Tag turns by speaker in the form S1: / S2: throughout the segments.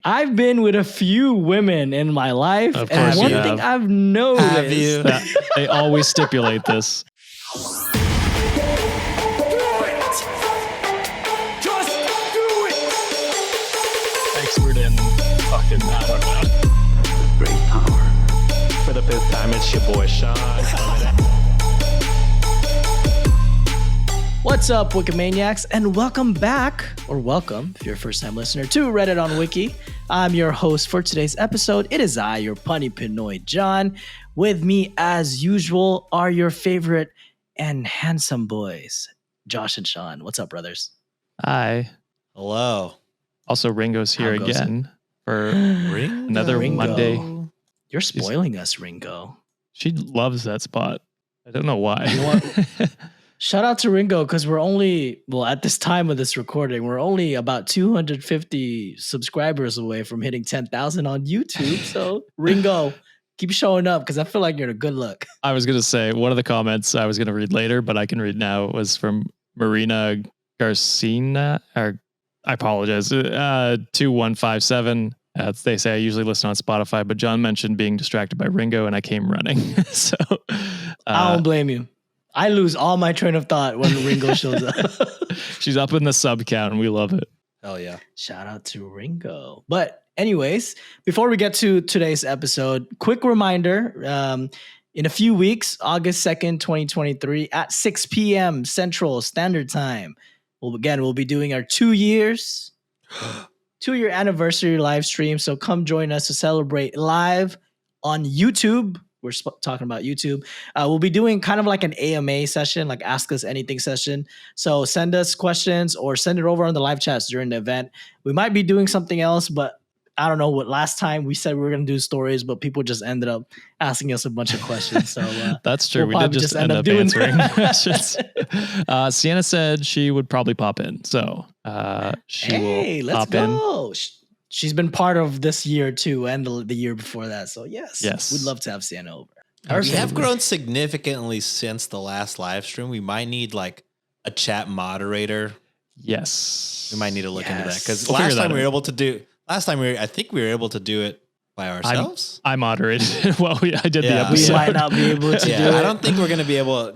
S1: I've been with a few women in my life,
S2: Of
S1: and
S2: course
S1: one
S2: you
S1: thing
S2: have.
S1: I've noticed.
S3: Have you?
S2: They always stipulate this. Expert in fucking, I don't know.
S3: Great power.
S2: For the fifth time, it's your boy Sean.
S1: What's up, Wikimaniacs, and welcome back, or welcome if you're a first-time listener, to Reddit on Wiki. I'm your host for today's episode. It is I, your punny Pinoy John. With me, as usual, are your favorite and handsome boys, Josh and Sean. What's up, brothers?
S2: Hi.
S3: Hello.
S2: Also, Ringo's here
S1: How goes
S2: again for
S3: Ringo.
S2: another
S1: Ringo.
S2: Monday.
S1: You're spoiling us, Ringo.
S2: She loves that spot. I don't know why.
S1: You know what? Shout out to Ringo, because we're only, well, at this time of this recording, we're only about 250 subscribers away from hitting 10,000 on YouTube. So, Ringo, keep showing up, because I feel like you're a good look.
S2: I was going to say, one of the comments I was going to read later, but I can read now, was from Marina Garcina, or I apologize, 2157. They say I usually listen on Spotify, but John mentioned being distracted by Ringo and I came running. So
S1: I don't blame you. I lose all my train of thought when Ringo shows up.
S2: She's up in the sub count and we love it.
S3: Hell yeah.
S1: Shout out to Ringo. But anyways, before we get to today's episode, quick reminder, in a few weeks, August 2nd, 2023 at 6 p.m. Central Standard Time, we'll be doing our 2-year anniversary live stream. So come join us to celebrate live on YouTube. We're talking about YouTube. We'll be doing kind of like an AMA session, like Ask Us Anything session. So send us questions or send it over on the live chats during the event. We might be doing something else, but I don't know what. Last time we said we were going to do stories, but people just ended up asking us a bunch of questions. So
S2: that's true.
S1: We'll
S2: we did just end up
S1: doing
S2: answering questions. Sienna said she would probably pop in. So she will
S1: let's
S2: pop
S1: go.
S2: in.
S1: She's been part of this year too, and the year before that. So yes, we'd love to have Sienna over.
S3: We have grown significantly since the last live stream. We might need like a chat moderator.
S2: Yes.
S3: We might need to look into that, because
S2: We'll
S3: last time we were able to do. I think we were able to do it by ourselves.
S2: I moderated while I did the episode.
S1: We might not be able to do it.
S3: I don't think we're going to be able.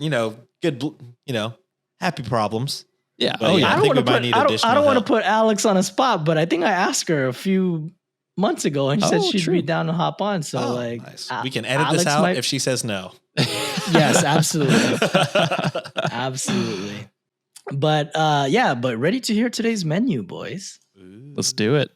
S3: Happy problems.
S2: Yeah.
S3: But I think we might need additional
S1: I don't want to
S3: help.
S1: put Alex on a spot, but I think I asked her a few months ago, and she said she'd be down to hop on. So
S3: nice. We can edit this out if she says no.
S1: Yes, absolutely, absolutely. But but ready to hear today's menu, boys.
S2: Let's do it.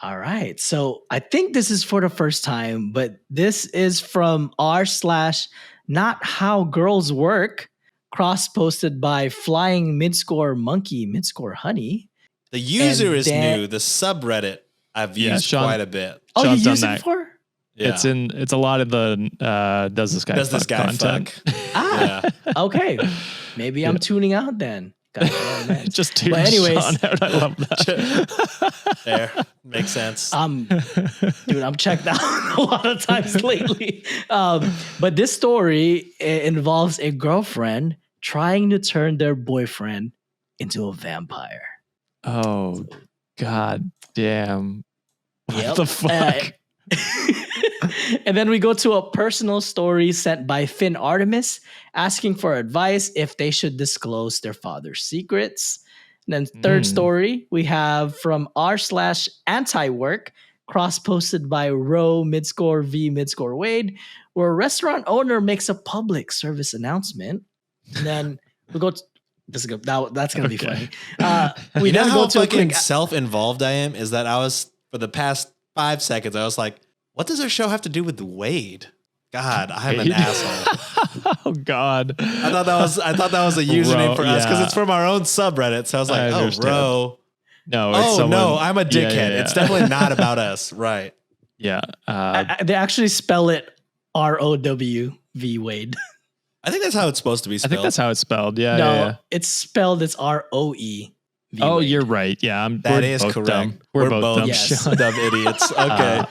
S1: All right. So I think this is for the first time, but this is from r/not how girls work, cross-posted by Flying Midscore Monkey Midscore Honey.
S3: The user is new. The subreddit I've used
S2: Sean,
S3: quite a bit.
S1: Oh,
S2: Sean's
S1: you used
S2: done
S1: it
S2: that.
S1: before?
S3: Yeah.
S2: It's a lot of the does this guy content.
S3: Yeah.
S1: Okay. Maybe I'm tuning out then.
S2: Just tune
S1: But anyways,
S2: Sean out. I love that.
S3: There. Makes sense.
S1: Dude, I'm checked out a lot of times lately. But this story involves a girlfriend trying to turn their boyfriend into a vampire.
S2: Oh, god damn.
S1: Yep.
S2: What the fuck?
S1: And then we go to a personal story sent by Finn Artemis asking for advice if they should disclose their father's secrets. And then third story we have from r/anti-work, cross-posted by Row Midscore V Midscore Wade, where a restaurant owner makes a public service announcement. And then we go to, that's going to be funny.
S3: We know how fucking self-involved I am is that I was, for the past 5 seconds, I was like, what does our show have to do with Wade? God, I'm an asshole.
S2: Oh God.
S3: I thought that was a username for us because it's from our own subreddit. So I was like, Row.
S2: No,
S3: it's I'm a dickhead. Yeah. It's definitely not about us. Right.
S2: Yeah.
S1: They actually spell it ROWV Wade.
S3: I think that's how it's supposed to be spelled.
S2: I think that's how it's spelled. Yeah.
S1: No,
S2: yeah.
S1: It's spelled it's ROE.
S2: Oh, you're right. Yeah.
S3: That is correct.
S2: Dumb. We're both dumb.
S1: Yes.
S3: Dumb idiots. Okay.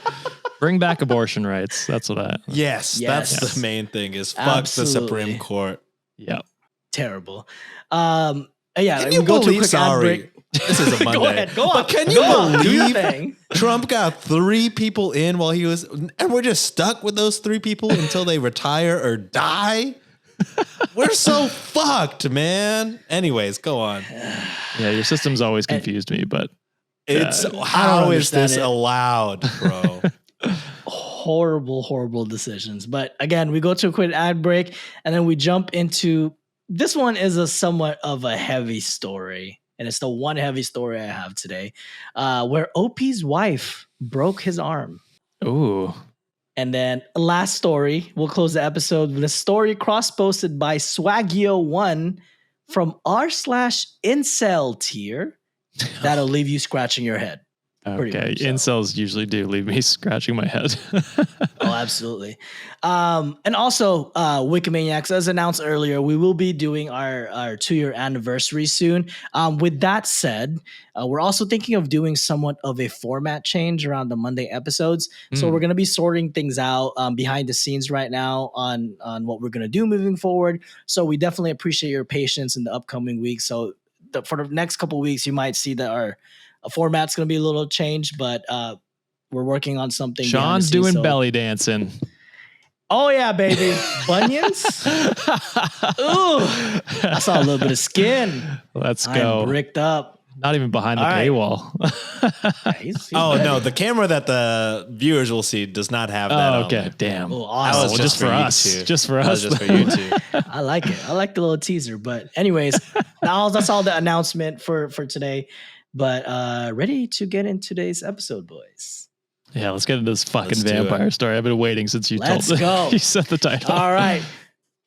S2: Bring back abortion rights. That's what I.
S3: Yes. That's the main thing is fuck the Supreme Court.
S2: Yep.
S1: Terrible.
S3: Can you believe, sorry, This is a Monday.
S1: Go ahead. Go on.
S3: But can you
S1: Go on, do your
S3: believe
S1: thing.
S3: Trump got 3 people in while he was, and we're just stuck with those 3 people until they retire or die? We're so fucked, man. Anyways, go on.
S2: Yeah, your system's always confused me, but
S3: It's
S1: I
S3: how
S1: don't
S3: is this
S1: understand it.
S3: allowed, bro?
S1: Horrible decisions. But again, we go to a quick ad break and then we jump into this one is a somewhat of a heavy story. And it's the one heavy story I have today, where OP's wife broke his arm.
S2: ooh.
S1: And then last story, we'll close the episode with a story cross-posted by Swagio1 from r/incel tier. That'll leave you scratching your head. Pretty
S2: Okay,
S1: much so.
S2: incels usually do leave me scratching my head.
S1: Oh, absolutely. And also, Wikimaniacs, as announced earlier, we will be doing our 2-year anniversary soon. With that said, we're also thinking of doing somewhat of a format change around the Monday episodes. So we're going to be sorting things out behind the scenes right now on what we're going to do moving forward. So we definitely appreciate your patience in the upcoming weeks. So for the next couple of weeks, you might see that our format's going to be a little changed, but we're working on something.
S2: Sean's doing belly dancing.
S1: Oh yeah, baby. Bunions? Ooh. I saw a little bit of skin.
S2: Let's
S1: I'm
S2: go.
S1: bricked up.
S2: Not even behind the
S1: All right.
S2: paywall.
S1: Yeah, he's
S3: Oh,
S1: ready.
S3: no. The camera that the viewers will see does not have that.
S2: Oh,
S3: on
S2: okay.
S3: there.
S2: Damn.
S1: Oh,
S3: That
S1: awesome.
S3: was
S2: Well,
S3: just
S2: for
S3: you
S2: us.
S3: two.
S2: Just for
S3: That
S2: us.
S3: was just for you two.
S1: I like it. I like the little teaser. But anyways, that's all the announcement for today. But ready to get in today's episode, boys.
S2: Yeah, let's get into this fucking
S3: Let's do
S2: vampire story. I've been waiting since you
S1: Let's
S2: told
S1: go.
S2: you set the title.
S1: All right.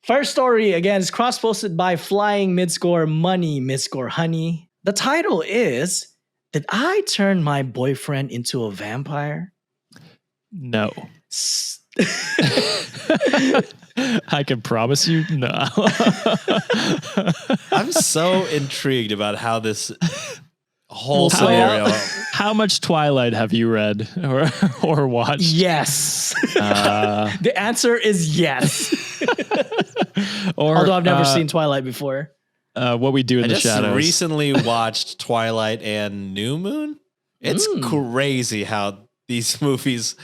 S1: First story, again, is cross-posted by Flying Midscore Money Midscore Honey. The title is, Did I Turn My Boyfriend into a Vampire?
S2: No.
S1: S-
S2: I can promise you no.
S3: I'm so intrigued about how this whole
S1: How-
S3: scenario.
S2: How much Twilight have you read or watched?
S1: Yes.
S2: Uh,
S1: The answer is yes.
S2: or
S1: Although I've never seen Twilight before.
S2: What We Do in
S3: I
S2: the
S3: just
S2: Shadows.
S3: recently watched Twilight and New Moon. It's crazy how these movies,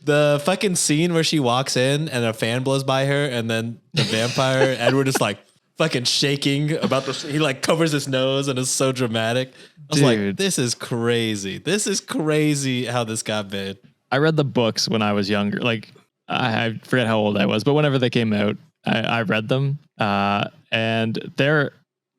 S3: the fucking scene where she walks in and a fan blows by her, and then the vampire Edward is like fucking shaking about he like covers his nose and is so dramatic. I was like,
S2: Dude.
S3: this is crazy. This is crazy how this got made.
S2: I read the books when I was younger. Like I forget how old I was, but whenever they came out, I read them, and they're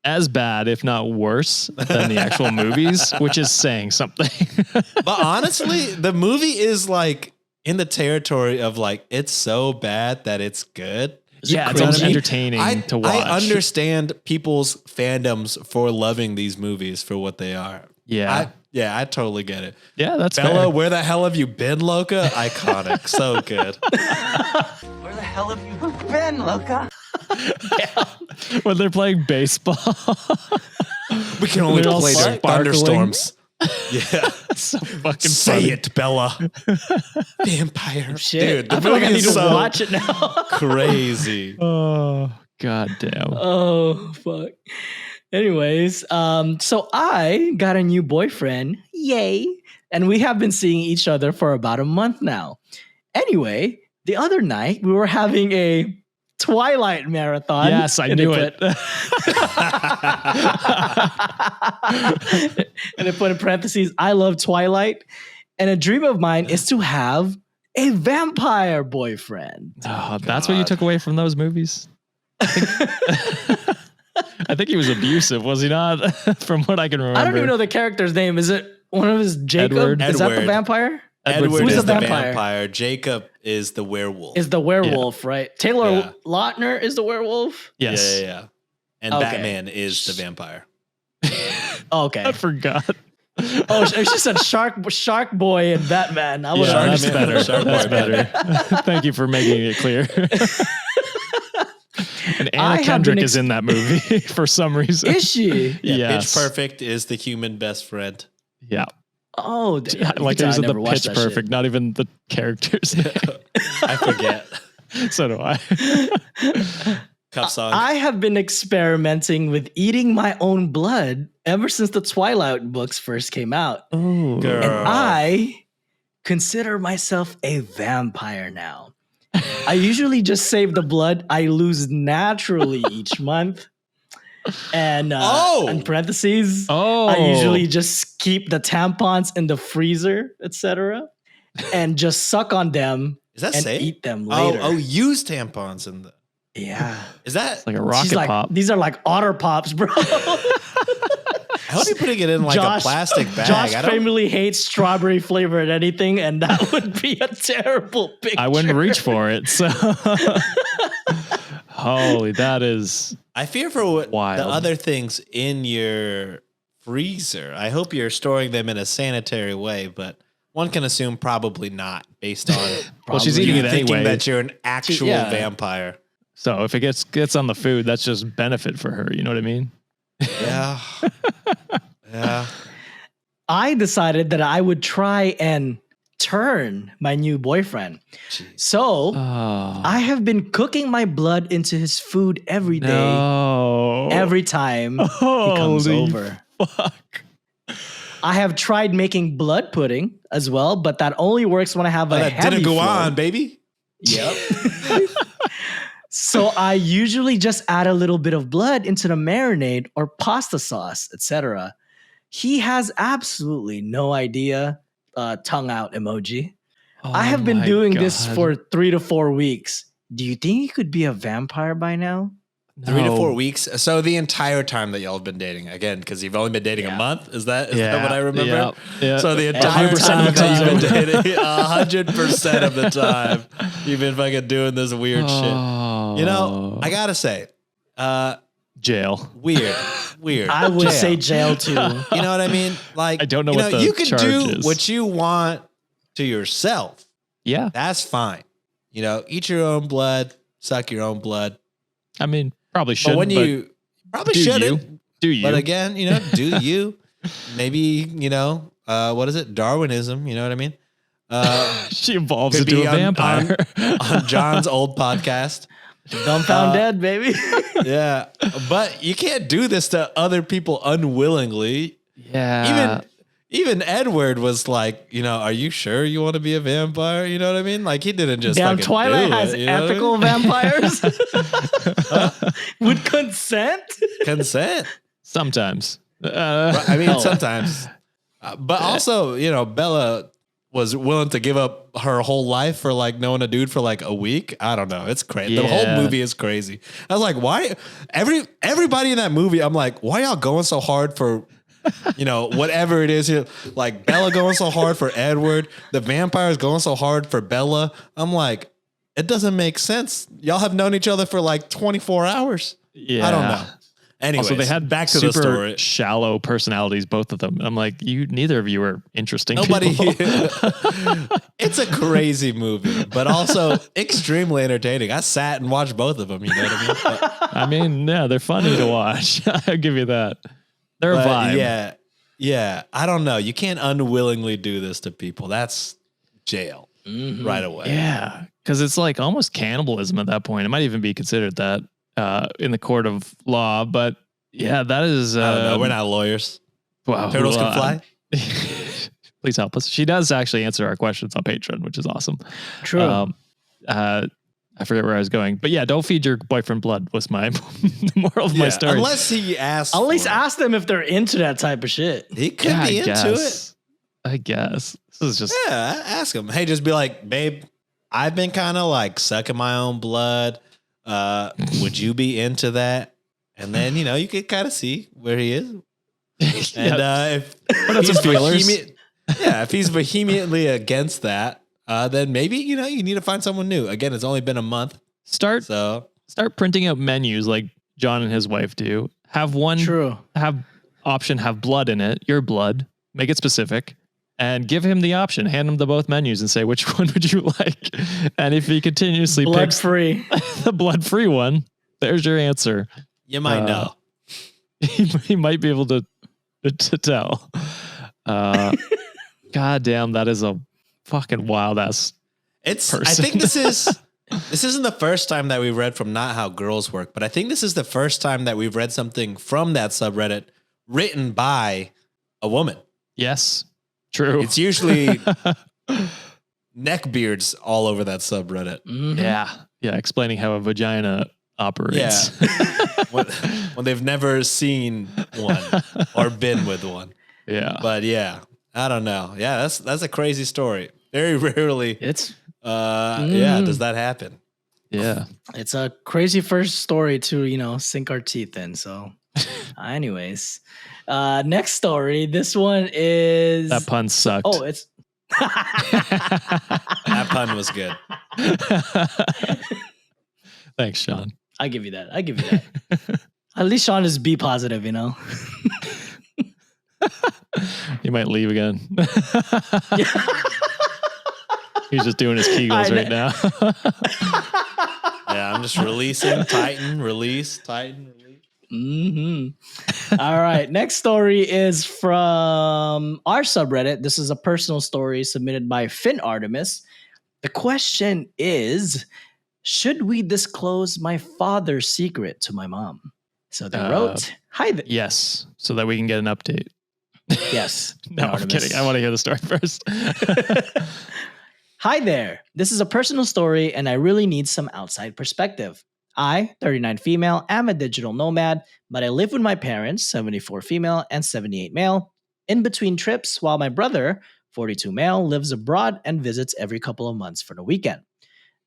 S2: as bad, if not worse, than the actual movies, which is saying something.
S3: But honestly, the movie is like in the territory of like, it's so bad that it's good.
S2: Yeah, it's
S3: You know
S2: almost
S3: what I mean?
S2: entertaining to watch.
S3: I understand people's fandoms for loving these movies for what they are.
S2: Yeah.
S3: I totally get it.
S2: Yeah, that's
S3: Bella,
S2: fair.
S3: where the hell have you been, Loca? Iconic. So good.
S4: Where the hell have you been, Loca?
S2: When they're playing baseball.
S3: We can only
S2: They're all
S3: play during
S2: sparkling.
S3: thunderstorms. Yeah.
S2: So fucking
S3: Say
S2: funny.
S3: it, Bella. Vampire.
S1: Shit.
S3: Dude, the
S1: I feel like I
S3: movie
S1: need
S3: is
S1: to
S3: so
S1: watch it now.
S3: crazy.
S2: Oh, god damn.
S1: Oh, fuck. Anyways, so I got a new boyfriend. Yay. And we have been seeing each other for about a month now. Anyway, the other night we were having a Twilight marathon.
S2: Yes, I
S1: And
S2: knew
S1: they
S2: it.
S1: and they put in parentheses, I love Twilight. And a dream of mine is to have a vampire boyfriend.
S2: Oh, that's what you took away from those movies? I think he was abusive, was he not? From what I can remember.
S1: I don't even know the character's name. Is it one of his Jacob?
S2: Edward.
S1: Is that the
S3: Edward.
S1: vampire?
S3: Edward
S1: Who's
S3: is
S1: the
S3: the
S1: vampire?
S3: vampire. Jacob is the werewolf.
S1: Is the werewolf, right? Taylor
S3: Yeah.
S1: Lautner is the werewolf?
S2: Yes.
S3: Yeah. And
S1: Okay.
S3: Batman is the vampire.
S1: Oh, okay.
S2: I forgot.
S1: Oh, she said Shark Boy and Batman. I was
S2: Yeah, that's
S3: Batman.
S2: better.
S3: Shark
S2: That's
S3: Boy
S2: better. Thank you for making it clear. And
S1: I
S2: Anna
S1: have
S2: Kendrick
S1: been
S2: is in that movie for some reason.
S1: Is she?
S3: Yeah,
S2: Yes.
S3: Pitch Perfect is the human best friend.
S2: Yeah.
S1: Oh, damn.
S2: Like
S1: I
S2: it was in the
S1: never watched
S2: Pitch
S1: that shit.
S2: Perfect, not even the characters.
S3: I forget.
S2: So do I.
S3: Cup song.
S1: I have been experimenting with eating my own blood ever since the Twilight books first came out.
S2: Oh,
S3: Girl.
S1: And I consider myself a vampire now. I usually just save the blood I lose naturally each month. And in parentheses, I usually just keep the tampons in the freezer, etc., and just suck on them
S3: Is that
S1: and
S3: safe?
S1: eat them later.
S3: Use tampons in the.
S1: Yeah.
S3: Is that
S2: like a
S1: She's
S2: rocket
S1: like,
S2: pop.
S1: these are like otter pops, bro.
S3: how do you putting it in like a plastic bag?
S1: Josh
S3: I don't.
S1: famously hates strawberry flavored anything, and that would be a terrible picture.
S2: I wouldn't reach for it. So, holy, that is.
S3: I fear for what
S2: Wild.
S3: the other things in your freezer. I hope you're storing them in a sanitary way, but one can assume probably not, based on
S2: Well, she's eating
S3: you
S2: it
S3: thinking
S2: anyway.
S3: that you're an actual
S1: Yeah.
S3: vampire.
S2: So if it gets on the food, that's just benefit for her. You know what I mean?
S3: Yeah, yeah.
S1: I decided that I would try and turn my new boyfriend.
S3: Jeez.
S1: So
S2: Oh,
S1: I have been cooking my blood into his food every day,
S2: no.
S1: every time he comes
S2: Holy
S1: over.
S2: Fuck.
S1: I have tried making blood pudding as well, but that only works when I have a
S3: That
S1: heavy
S3: didn't go
S1: flow.
S3: on, baby.
S1: Yep. So I usually just add a little bit of blood into the marinade or pasta sauce, etc. He has absolutely no idea. Tongue out emoji. I have been doing this for 3 to 4 weeks. Do you think he could be a vampire by now?
S3: 3 to 4 weeks. So the entire time that y'all have been dating, again, because you've only been dating a month. Is that what I remember?
S2: Yeah.
S3: So the entire
S1: 100%
S3: time
S1: of the
S3: that you've been
S1: time.
S3: dating, 100% of the time, you've been fucking doing this weird shit. You know, I gotta say,
S2: jail.
S3: weird.
S1: I would
S3: Jail.
S1: say jail too.
S3: You know what I mean? Like,
S2: I don't know
S3: you
S2: what the
S3: you can
S2: charge
S3: do
S2: is.
S3: what you want to yourself.
S2: Yeah.
S3: That's fine. You know, eat your own blood, suck your own blood.
S2: I mean, probably should.
S3: But when you probably
S2: do
S3: shouldn't.
S2: you. Do you?
S3: But again, you know, do you? Maybe, you know, what is it? Darwinism. You know what I mean?
S2: she evolves
S3: Could
S2: into
S3: be
S2: a vampire.
S3: on John's old podcast.
S1: Dumbfound dead, baby.
S3: Yeah. But you can't do this to other people unwillingly.
S2: yeah.
S3: Even Edward was like, you know, are you sure you want to be a vampire? You know what I mean? Like he didn't just
S1: Damn,
S3: fucking
S1: Twilight
S3: do
S1: has
S3: it, you know what I
S1: ethical
S3: mean?
S1: vampires with consent.
S3: Consent.
S2: Sometimes.
S3: I mean,
S1: No.
S3: sometimes. But also, you know, Bella was willing to give up her whole life for like knowing a dude for like a week. I don't know. It's crazy. The whole
S2: Yeah.
S3: movie is crazy. I was like, why? Everybody in that movie, I'm like, why y'all going so hard for, you know, whatever it is here? Like Bella going so hard for Edward. The vampires going so hard for Bella. I'm like, it doesn't make sense. Y'all have known each other for like 24 hours.
S2: Yeah.
S3: I don't know. Anyways,
S2: Also, they had
S3: back to
S2: super
S3: the story.
S2: shallow personalities, both of them. I'm like, neither of you are interesting.
S3: Nobody.
S2: people.
S3: It's a crazy movie, but also extremely entertaining. I sat and watched both of them. You know what I mean?
S2: I mean, yeah, they're funny to watch. I'll give you that. They're a
S3: But
S2: vibe.
S3: yeah. I don't know. You can't unwillingly do this to people. That's jail right away.
S2: Yeah, because it's like almost cannibalism at that point. It might even be considered that in the court of law. But yeah, that is.
S3: I don't know. We're not lawyers.
S2: Wow,
S3: Turtles can fly.
S2: Please help us. She does actually answer our questions on Patreon, which is awesome.
S1: True.
S2: I forget where I was going, but yeah, don't feed your boyfriend blood was my the moral of my
S3: Yeah,
S2: story.
S3: unless he asks.
S1: At least
S3: for it.
S1: ask them if they're into that type of shit.
S3: He could
S2: Yeah,
S3: be into it.
S2: I guess this is just
S3: Yeah, ask him. Hey, just be like, babe, I've been kind of like sucking my own blood. Would you be into that? And then, you know, you could kind of see where he is. And if
S2: out some feelers.
S3: if he's vehemently against that, then maybe, you know, you need to find someone new. Again, it's only been a month.
S2: start printing out menus like John and his wife do. Have one
S1: True.
S2: have blood in it, your blood, make it specific, and give him the option. Hand him the both menus and say, which one would you like? And if he continuously
S1: Blood
S2: picks
S1: free.
S2: the blood-free one, there's your answer.
S3: You might know.
S2: He might be able to tell. God damn, that is a fucking wild ass.
S3: I
S2: person.
S3: think this is This isn't the first time that we've read from Not How Girls Work, but I think this is the first time that we've read something from that subreddit written by a woman.
S2: Yes, true.
S3: It's usually neckbeards all over that subreddit.
S1: Mhm.
S2: Yeah, explaining how a vagina operates.
S3: When they've never seen one or been with one.
S2: Yeah.
S3: But yeah, I don't know. Yeah, that's a crazy story. Very rarely
S1: It's
S3: does that happen.
S2: Yeah.
S1: it's a crazy first story to sink our teeth in. So, anyways, next story. This one is
S2: That pun sucked.
S1: Oh, it's
S3: That pun was good.
S2: Thanks, Sean.
S1: I give you that. At least Sean is B positive.
S2: You might leave again. He's just doing his Kegels right now.
S3: Yeah, I'm just releasing, tighten, release, tighten, release.
S1: All right. Next story is from our subreddit. This is a personal story submitted by Finn Artemis. The question is, should we disclose my father's secret to my mom? So they wrote, hi there.
S2: Yes, so that we can get an update.
S1: Yes.
S2: No, I'm
S1: Artemis.
S2: kidding. I want to hear the story first.
S1: Hi there. This is a personal story and I really need some outside perspective. I, 39 female, am a digital nomad, but I live with my parents, 74 female and 78 male, in between trips while my brother, 42 male, lives abroad and visits every couple of months for the weekend.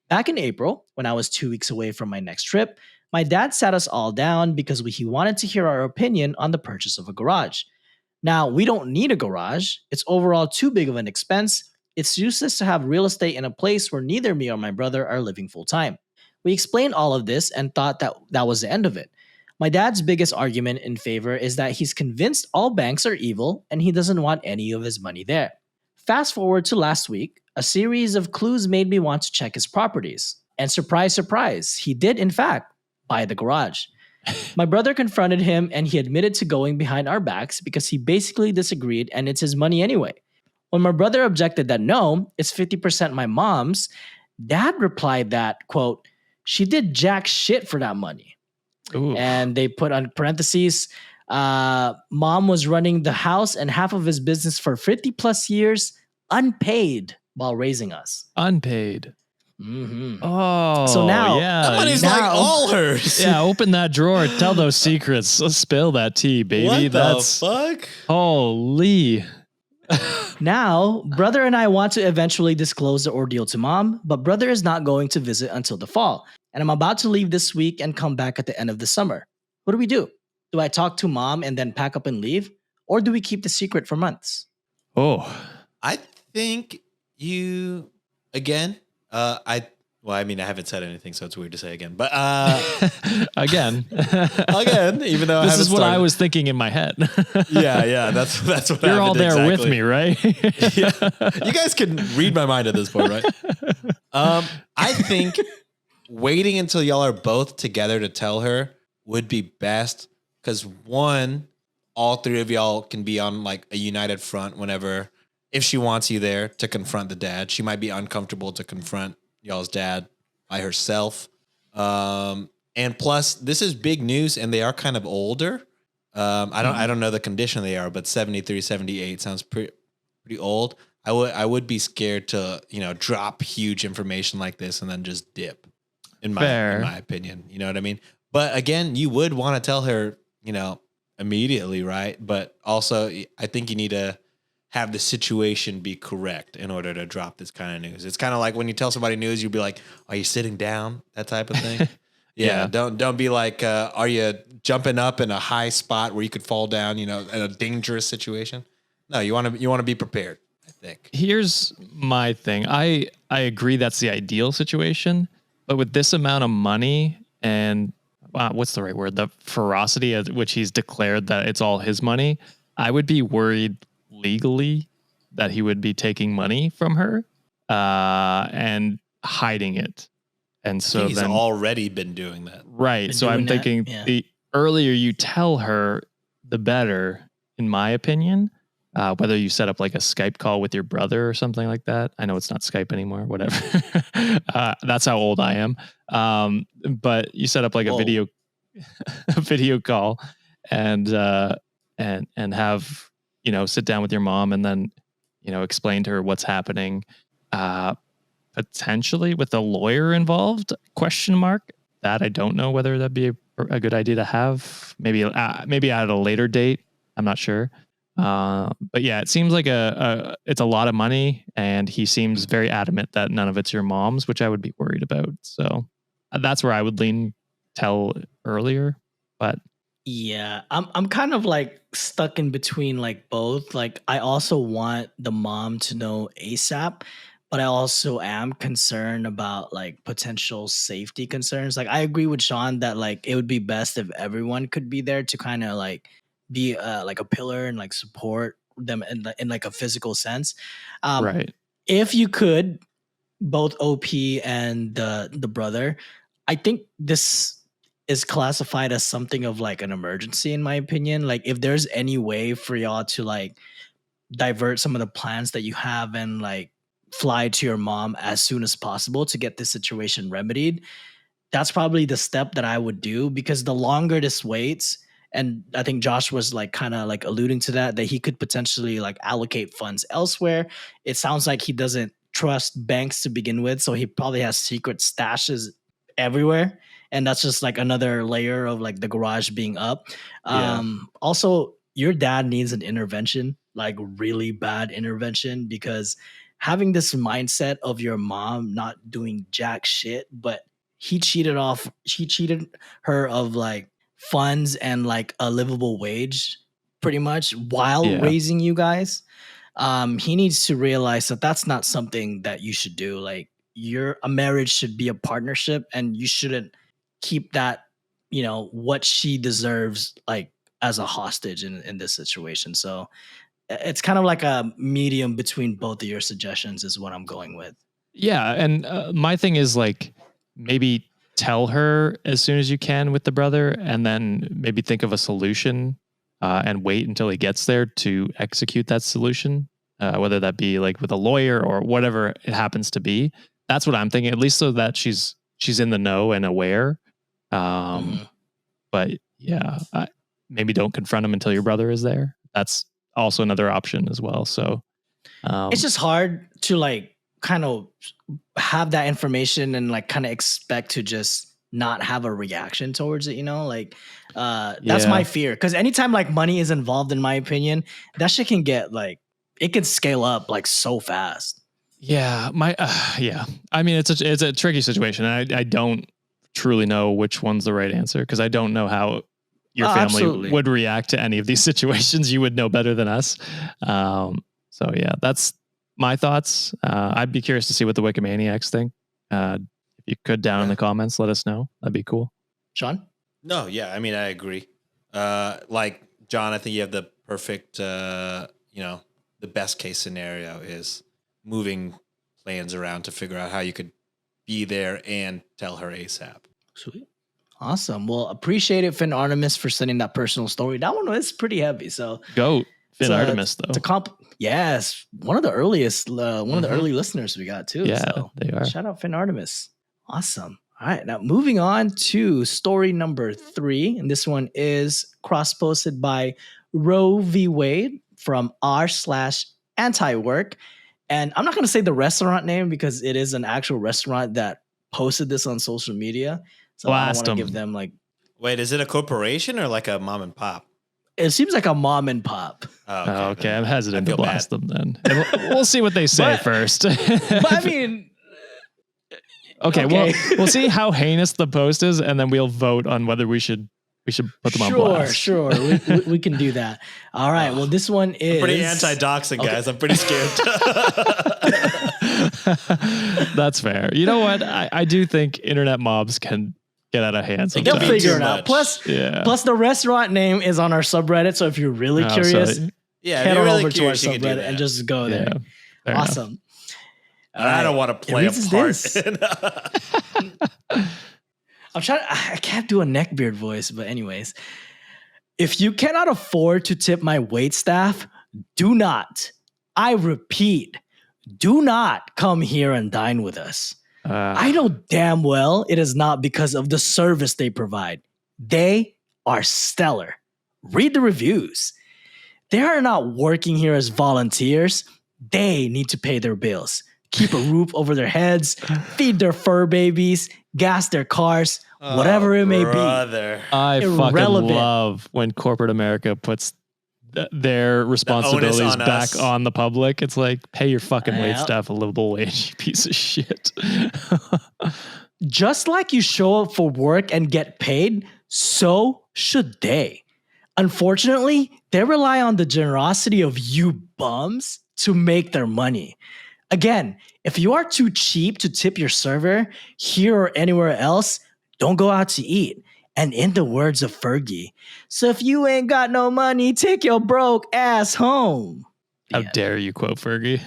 S1: Back in April, when I was 2 weeks away from my next trip, my dad sat us all down because he wanted to hear our opinion on the purchase of a garage. Now, we don't need a garage. It's overall too big of an expense. It's useless to have real estate in a place where neither me or my brother are living full time. We explained all of this and thought that was the end of it. My dad's biggest argument in favor is that he's convinced all banks are evil and he doesn't want any of his money there. Fast forward to last week, a series of clues made me want to check his properties. And surprise, surprise, he did in fact buy the garage. My brother confronted him and he admitted to going behind our backs because he basically disagreed and it's his money anyway. When my brother objected that no, it's 50% my mom's, dad replied that, quote, she did jack shit for that money.
S2: Ooh.
S1: And they put on parentheses, mom was running the house and half of his business for 50 plus years, unpaid while raising us.
S2: Unpaid.
S1: Mm-hmm.
S2: Oh,
S1: So now-
S2: yeah.
S3: That money's like all hers.
S2: Yeah, open that drawer. Tell those secrets. Let's spill that tea, baby.
S3: What
S2: That's
S3: the fuck?
S2: holy.
S1: Now, brother and I want to eventually disclose the ordeal to mom, but brother is not going to visit until the fall. And I'm about to leave this week and come back at the end of the summer. What do? Do I talk to mom and then pack up and leave? Or do we keep the secret for months?
S2: Oh,
S3: I think you again. I haven't said anything, so it's weird to say again. But
S2: again.
S3: again, even though
S2: This
S3: I
S2: is what I
S3: started.
S2: was thinking in my head.
S3: Yeah, that's what
S2: You're all
S3: happened
S2: there
S3: exactly.
S2: with me, right?
S3: Yeah. You guys can read my mind at this point, right? I think waiting until y'all are both together to tell her would be best because one, all three of y'all can be on like a united front whenever, if she wants you there to confront the dad. She might be uncomfortable to confront y'all's dad by herself. And plus, this is big news and they are kind of older. I don't know the condition they are, but 73, 78 sounds pretty old. I would be scared to, drop huge information like this and then just dip in my opinion. You know what I mean? But again, you would want to tell her, immediately, right? But also I think you need to have the situation be correct in order to drop this kind of news. It's kind of like when you tell somebody news, you'd be like, are you sitting down? That type of thing. Yeah. Don't be like, are you jumping up in a high spot where you could fall down, in a dangerous situation? No, you want to be prepared, I think.
S2: Here's my thing. I agree that's the ideal situation, but with this amount of money and what's the right word? The ferocity at which he's declared that it's all his money, I would be worried legally that he would be taking money from her and hiding it. And so
S3: He's
S2: then
S3: already been doing that.
S2: right.
S1: Been
S2: So I'm
S1: doing that,
S2: thinking
S1: yeah.
S2: the earlier you tell her, the better, in my opinion. whether you set up like a Skype call with your brother or something like that. I know it's not Skype anymore, whatever. That's how old I am. But you set up like a video call and have, sit down with your mom and then, explain to her what's happening. Potentially with a lawyer involved, question mark. That I don't know whether that'd be a good idea to have. Maybe at a later date. I'm not sure. But yeah, it seems like it's a lot of money, and he seems very adamant that none of it's your mom's, which I would be worried about. So that's where I would lean tell earlier. But
S1: yeah, I'm kind of like stuck in between like both. Like I also want the mom to know ASAP, but I also am concerned about like potential safety concerns. Like I agree with Sean that like it would be best if everyone could be there to kind of like be like a pillar and like support them in like a physical sense.
S2: right.
S1: If you could, both OP and the brother, I think this is classified as something of like an emergency in my opinion. Like if there's any way for y'all to like divert some of the plans that you have and like fly to your mom as soon as possible to get this situation remedied, that's probably the step that I would do, because the longer this waits, and I think Josh was like kind of like alluding to that he could potentially like allocate funds elsewhere. It sounds like he doesn't trust banks to begin with, so he probably has secret stashes everywhere, and that's just like another layer of like the garage being up.
S3: Yeah.
S1: Also, your dad needs an intervention, like really bad intervention, because having this mindset of your mom not doing jack shit, but she cheated her of like funds and like a livable wage pretty much while
S2: Yeah.
S1: raising you guys. He needs to realize that that's not something that you should do. Like a marriage should be a partnership, and you shouldn't keep that, what she deserves like as a hostage in this situation. So it's kind of like a medium between both of your suggestions is what I'm going with.
S2: Yeah, and my thing is like maybe tell her as soon as you can with the brother, and then maybe think of a solution and wait until he gets there to execute that solution, whether that be like with a lawyer or whatever it happens to be. That's what I'm thinking, at least so that she's in the know and aware. But yeah, maybe don't confront him until your brother is there. That's also another option as well. So
S1: It's just hard to like kind of have that information and like kind of expect to just not have a reaction towards it, like that's my fear, because anytime like money is involved, in my opinion, that shit can get like, it can scale up like so fast.
S2: Yeah, yeah. I mean, it's a tricky situation. I don't truly know which one's the right answer, because I don't know how your family
S1: absolutely
S2: would react to any of these situations. You would know better than us. So yeah, that's my thoughts. I'd be curious to see what the Wikimaniacs think. If you could, down in the comments, let us know. That'd be cool.
S1: Sean?
S3: No, yeah, I mean, I agree. Like John, I think you have the perfect, the best case scenario is moving plans around to figure out how you could be there and tell her ASAP.
S1: Sweet. Awesome. Well, appreciate it, Finn Artemis, for sending that personal story. That one was pretty heavy. So
S2: Goat. Finn Artemis, though.
S1: Yes, one of the earliest, one of the early listeners we got too.
S2: Yeah,
S1: so
S2: they are.
S1: Shout out Finn Artemis. Awesome. All right, now moving on to story number 3, and this one is cross-posted by Roe v. Wade from r/anti-work. And I'm not going to say the restaurant name because it is an actual restaurant that posted this on social media. So I don't want to give them like...
S3: Wait, is it a corporation or like a mom and pop?
S1: It seems like a mom and pop.
S3: Oh,
S2: okay. I'm hesitant to blast them then. And we'll see what they say first.
S1: But I mean...
S2: Okay, we'll see how heinous the post is, and then we'll vote on whether we should put them on blast.
S1: Sure. We can do that. All right. Well, this one is...
S3: I'm pretty anti-doxing, guys. I'm pretty scared.
S2: That's fair. You know what? I do think internet mobs can get out of hand sometimes.
S1: They'll figure it out. Plus the restaurant name is on our subreddit, so if you're really curious, head on over to our subreddit and just go there. Awesome.
S3: I don't want to play a part.
S1: I can't do a neckbeard voice, but anyways. If you cannot afford to tip my wait staff, do not, I repeat, do not come here and dine with us. I know damn well it is not because of the service they provide. They are stellar. Read the reviews. They are not working here as volunteers. They need to pay their bills, keep a roof over their heads, feed their fur babies, gas their cars, whatever it may be.
S2: I fucking
S1: Irrelevant.
S2: love when corporate America puts their responsibilities
S3: on
S2: back
S3: us.
S2: on the public. It's like, pay your fucking wait
S1: Yep.
S2: staff a livable wage, you piece of shit.
S1: Just like you show up for work and get paid, so should they. Unfortunately, they rely on the generosity of you bums to make their money. Again, if you are too cheap to tip your server here or anywhere else, don't go out to eat. And in the words of Fergie, so if you ain't got no money, take your broke ass home.
S2: How dare you quote Fergie?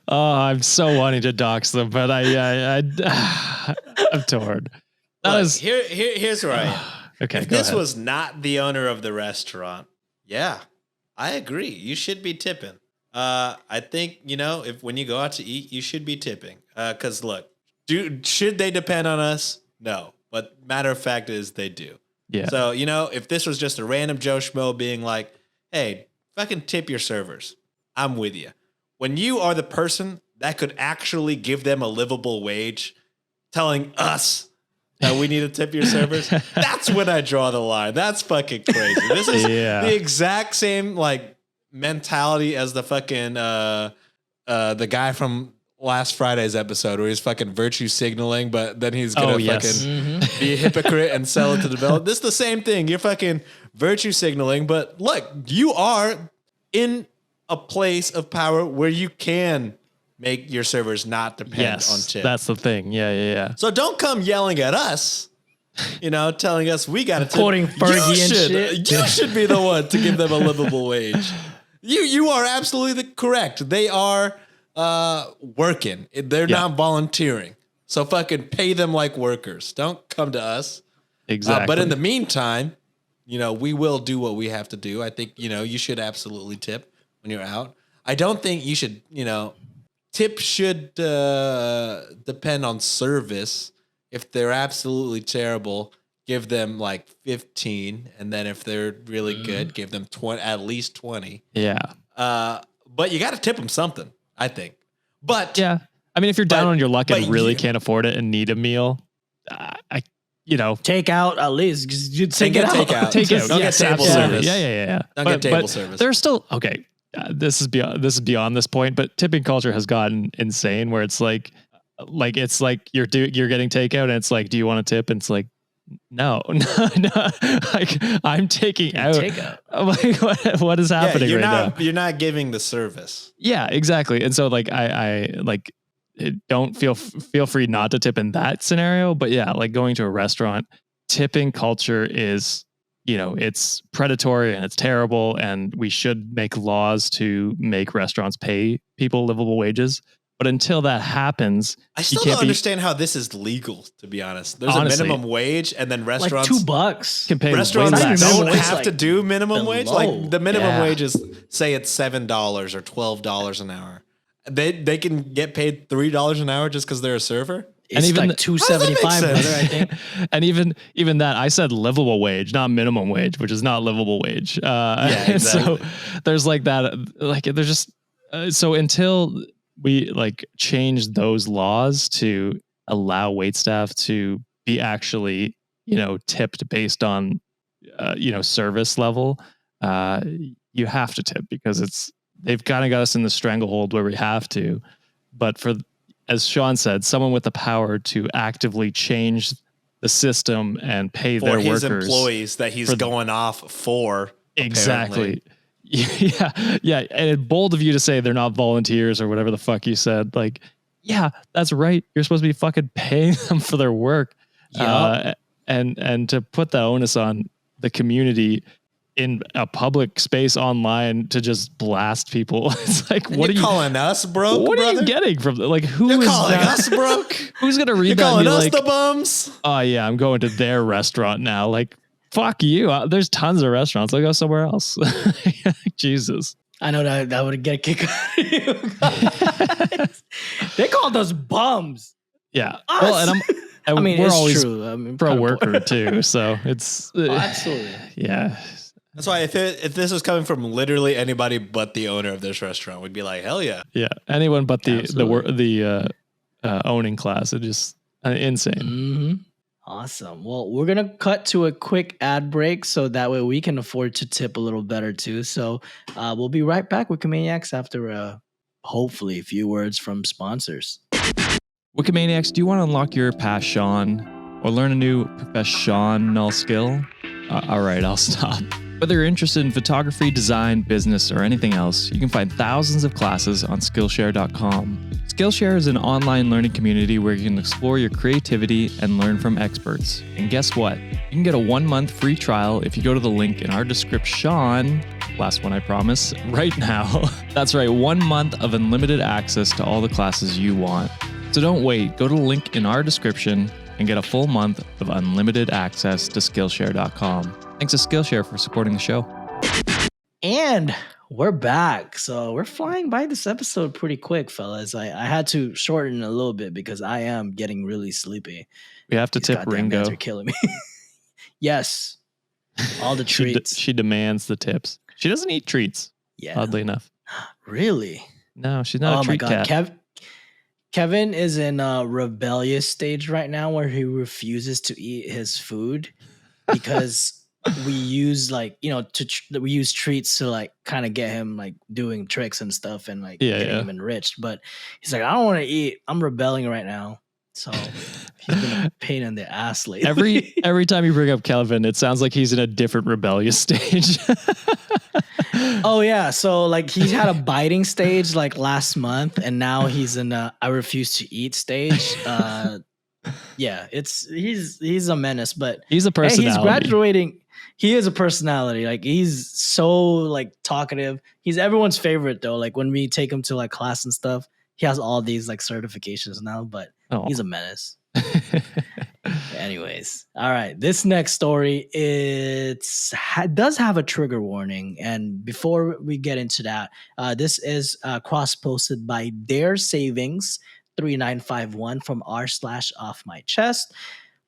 S2: Oh, I'm so wanting to dox them, but I'm torn.
S3: Here's where I am.
S2: Okay,
S3: If
S2: go
S3: this
S2: ahead.
S3: was not the owner of the restaurant, yeah, I agree. You should be tipping. I think, if when you go out to eat, you should be tipping. Because look, should they depend on us? No. But matter of fact is they do.
S2: Yeah.
S3: So, if this was just a random Joe Schmo being like, hey, fucking tip your servers, I'm with you. When you are the person that could actually give them a livable wage, telling us that we need to tip your servers, that's when I draw the line. That's fucking crazy. This is the exact same mentality as the fucking the guy from last Friday's episode where he's fucking virtue signaling, but then he's gonna fucking be a hypocrite and sell it to the developer. This is the same thing. You're fucking virtue signaling, but look, you are in a place of power where you can make your servers not depend on tips.
S2: That's the thing. Yeah.
S3: So don't come yelling at us, telling us we got to tip.
S1: Quoting Fergie and shit.
S3: You should be the one to give them a livable wage. You are absolutely correct. They are working. They're not volunteering. So fucking pay them like workers. Don't come to us.
S2: Exactly.
S3: But in the meantime, we will do what we have to do. I think, you should absolutely tip when you're out. I don't think you should, tip should depend on service. If they're absolutely terrible, give them like 15. And then if they're really good, give them 20, at least 20.
S2: Yeah.
S3: But you got to tip them something, I think. But
S2: yeah, I mean, if you're down on your luck and really
S3: you-
S2: can't afford it and need a meal,
S1: Take out at least. You take it out.
S3: Take out.
S2: Take it.
S3: Don't get table service.
S2: Yeah.
S3: Don't get table service.
S2: There's still okay. This is beyond this point, but tipping culture has gotten insane. Where it's like it's like you're getting takeout, and it's like, do you want to tip? And it's like, no. Like I'm taking out.
S1: Takeout.
S2: I'm like, what is happening right now?
S3: You're not giving the service.
S2: Yeah, exactly. And so like I like don't feel free not to tip in that scenario. But yeah, like going to a restaurant, tipping culture is, it's predatory and it's terrible. And we should make laws to make restaurants pay people livable wages. But until that happens,
S3: I still don't understand how this is legal, to be honest. There's
S2: Honestly,
S3: a minimum wage, and then
S1: Like
S3: restaurants
S1: $2
S2: can pay
S3: restaurants
S2: way less.
S3: don't
S1: Minimum wage,
S3: have to
S1: like,
S3: do minimum wage.
S1: below.
S3: Like the minimum
S2: Yeah.
S3: wage is, say it's $7 or $12 an hour. They can get paid $3 an hour just because they're a server.
S1: It's
S2: even
S1: like
S2: the-
S1: $2.75,
S3: How does that make
S1: brother, I think.
S2: And even that, I said livable wage, not minimum wage, which is not livable wage.
S3: exactly.
S2: So there's like that, like there's just so until we like change those laws to allow waitstaff to be actually tipped based on service level, you have to tip because they've kind of got us in the stranglehold where we have to. But as Sean said, someone with the power to actively change the system and pay
S3: For
S2: their
S3: his
S2: workers
S3: employees that he's going off for.
S2: Exactly. Yeah. And it's bold of you to say they're not volunteers or whatever the fuck you said. Like, yeah, that's right. You're supposed to be fucking paying them for their work.
S1: Yup.
S2: And to put the onus on the community in a public space online to just blast people. It's like, what are you
S3: calling us broke?
S2: What
S3: brother?
S2: are you getting from like who
S3: You're
S2: is
S3: calling
S2: that?
S3: us broke?
S2: Who's gonna read
S3: You're
S2: that and
S3: calling
S2: be
S3: us
S2: like,
S3: the bums?
S2: oh yeah, I'm going to their restaurant now. Like, Fuck you. There's tons of restaurants. I'll go somewhere else. Jesus.
S1: I know that would get kicked out of you guys. They called us bums.
S2: Yeah.
S1: Us.
S2: Well, and
S1: I mean,
S2: we're
S1: it's
S2: always
S1: true. I mean,
S2: pro
S1: kinda
S2: worker
S1: poor.
S2: too. So it's
S1: Absolutely.
S2: yeah.
S3: That's why if this was coming from literally anybody but the owner of this restaurant, we'd be like, hell yeah.
S2: Yeah. Anyone but the
S1: Absolutely.
S2: owning class. It just insane.
S1: Mm-hmm. Awesome. Well, we're going to cut to a quick ad break so that way we can afford to tip a little better too. So we'll be right back with Wikimaniacs after hopefully a few words from sponsors.
S2: Wikimaniacs, do you want to unlock your passion or learn a new professional skill? All right, I'll stop. Whether you're interested in photography, design, business, or anything else, you can find thousands of classes on Skillshare.com. Skillshare is an online learning community where you can explore your creativity and learn from experts. And guess what? You can get a 1-month free trial if you go to the link in our description, last one I promise, right now. That's right, 1 month of unlimited access to all the classes you want. So don't wait, go to the link in our description and get a full month of unlimited access to Skillshare.com. Thanks to Skillshare for supporting the show.
S1: And we're back. So we're flying by this episode pretty quick, fellas. I had to shorten a little bit because I am getting really sleepy.
S2: We have to
S1: These
S2: tip
S1: goddamn
S2: Ringo.
S1: guys are killing me. Yes. All the treats.
S2: She demands the tips. She doesn't eat treats,
S1: Yeah.
S2: oddly enough.
S1: Really?
S2: No, she's not a treat cat.
S1: Kevin is in a rebellious stage right now where he refuses to eat his food because we use we use treats to like kind of get him like doing tricks and stuff and like getting him enriched. But he's like, I don't want to eat. I'm rebelling right now. So he's been a pain in the ass lately.
S2: Every time you bring up Kelvin, it sounds like he's in a different rebellious stage.
S1: Oh yeah, so like he had a biting stage like last month, and now he's in a I refuse to eat stage. Yeah, he's a menace, but
S2: he's a personality.
S1: Hey, he's graduating. He is a personality. Like he's so like talkative. He's everyone's favorite though. Like when we take him to like class and stuff, he has all these like certifications now. But he's a menace. Anyways, all right. This next story does have a trigger warning, and before we get into that, this is cross-posted by Dare Savings 3951 from r/off my chest.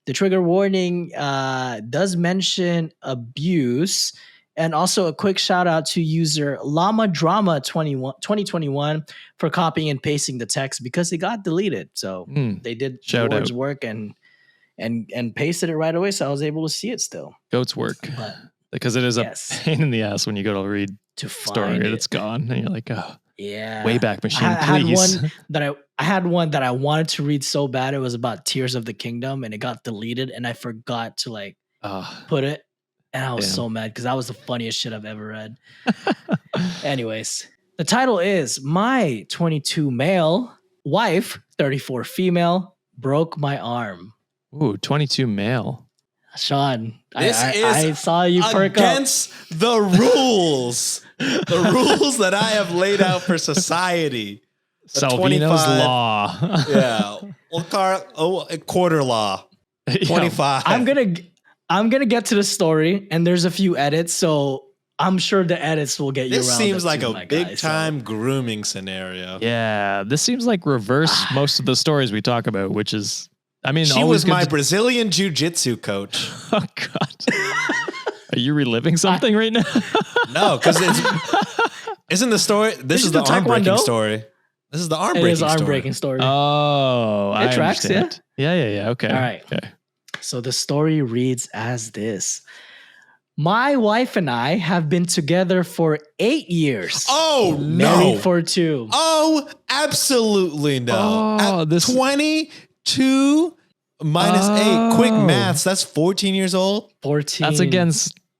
S1: The trigger warning does mention abuse, and also a quick shout out to user Llama Drama 2021 for copying and pasting the text because it got deleted. So they did Ward's work and pasted it right away, so I was able to see it still.
S2: Goat's work, because it is a pain in the ass when you go to read
S1: to
S2: story and it's gone, and you're like, oh
S1: yeah,
S2: Wayback Machine,
S1: I
S2: please.
S1: had one that I wanted to read so bad. It was about Tears of the Kingdom, and it got deleted, and I forgot to like put it, and I was so mad because that was the funniest shit I've ever read. Anyways, the title is "My 22 male wife, 34 female, broke my arm."
S2: Ooh, 22 male.
S1: Sean, I saw you perk up.
S3: Against the rules. The rules that I have laid out for society.
S2: Salvino's law.
S3: Yeah. Quarter law. 25.
S1: I'm gonna get to the story, and there's a few edits, so I'm sure the edits will get you around.
S3: This seems like a big
S1: guy,
S3: time grooming scenario.
S2: Yeah, this seems like reverse most of the stories we talk about, which is, I mean,
S3: she was my Brazilian jiu-jitsu coach.
S2: Oh God. Are you reliving something right now?
S3: No, because isn't the story? This is the arm breaking story. This is the arm breaking story.
S2: Oh,
S1: it tracks,
S2: understand. Yeah. Okay.
S1: All right.
S2: Okay.
S1: So the story reads as this. My wife and I have been together for 8 years.
S3: Oh,
S1: Married for 2.
S3: Oh, absolutely no.
S2: Oh,
S3: this 22 minus 8. Quick maths. That's 14 years old.
S1: 14.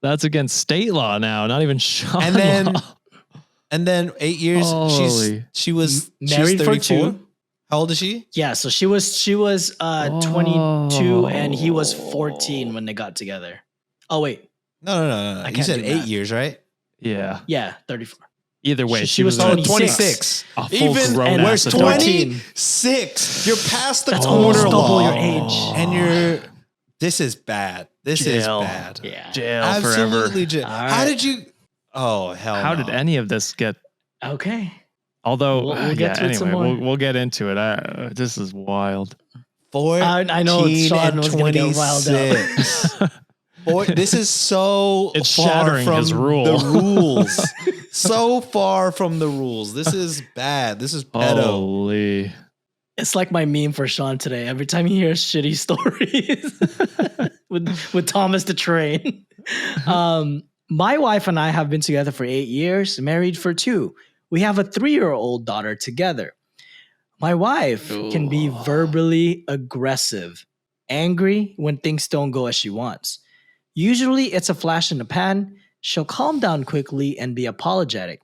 S2: That's against state law now, not even Sean law.
S3: And then 8 years. She was
S1: married for 2.
S3: How old is she?
S1: Yeah, so she was 22 and he was 14 when they got together. Oh wait.
S3: No. You said 8 years, right?
S2: Yeah.
S1: Yeah, 34.
S2: Either way,
S1: she was 26.
S3: Even where's 26? You're past the quarter law.
S1: Double your age.
S3: And you're This is bad. This
S2: Jail.
S3: is bad.
S1: Yeah.
S2: Jail
S3: Absolutely
S2: forever.
S3: jail.
S1: All
S3: How
S1: right.
S3: did you? Oh hell!
S2: How
S3: no.
S2: did any of this get?
S1: Okay.
S2: Although,
S1: We'll get to it some
S2: anyway,
S1: more.
S2: we'll get into it. This is wild.
S3: 14
S1: I know Sean
S3: and
S1: was gonna get riled up.
S3: 26. This is so
S2: It's
S3: far
S2: shattering
S3: from
S2: his rule.
S3: the rules. So far from the rules. This is bad. This is pedo.
S2: Holy.
S1: It's like my meme for Sean today. Every time he hears shitty stories with Thomas the Train. My wife and I have been together for 8 years, married for 2. We have a 3-year-old daughter together. My wife can be verbally aggressive, angry when things don't go as she wants. Usually it's a flash in the pan. She'll calm down quickly and be apologetic.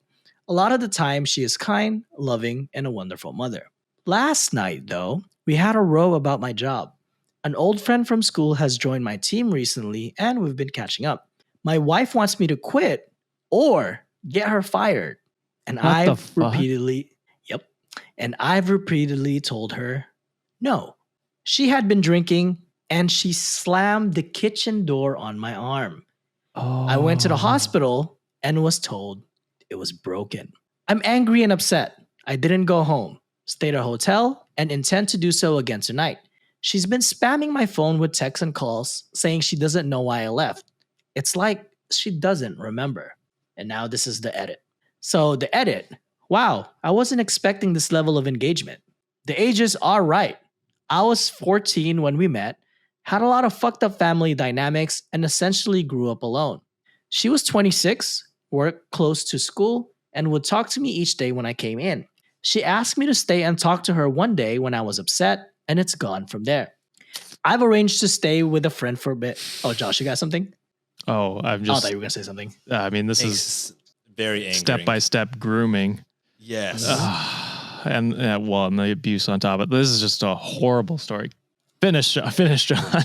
S1: A lot of the time, she is kind, loving, and a wonderful mother. Last night, though, we had a row about my job. An old friend from school has joined my team recently, and we've been catching up. My wife wants me to quit or get her fired. And
S2: What the
S1: I've
S2: fuck?
S1: repeatedly told her no. She had been drinking and she slammed the kitchen door on my arm. I went to the hospital and was told it was broken. I'm angry and upset. I didn't go home, stayed at a hotel, and intend to do so again tonight. She's been spamming my phone with texts and calls saying she doesn't know why I left. It's like she doesn't remember. And now this is the edit. So the edit. Wow, I wasn't expecting this level of engagement. The ages are right. I was 14 when we met, had a lot of fucked up family dynamics, and essentially grew up alone. She was 26, worked close to school, and would talk to me each day when I came in. She asked me to stay and talk to her one day when I was upset, and it's gone from there. I've arranged to stay with a friend for a bit. Oh, Josh, you got something?
S2: Oh,
S1: I thought you were going to say something.
S2: I mean, this is
S3: It's very angry.
S2: step-by-step grooming.
S3: Yes.
S2: And the abuse on top of it. This is just a horrible story. Finish, John.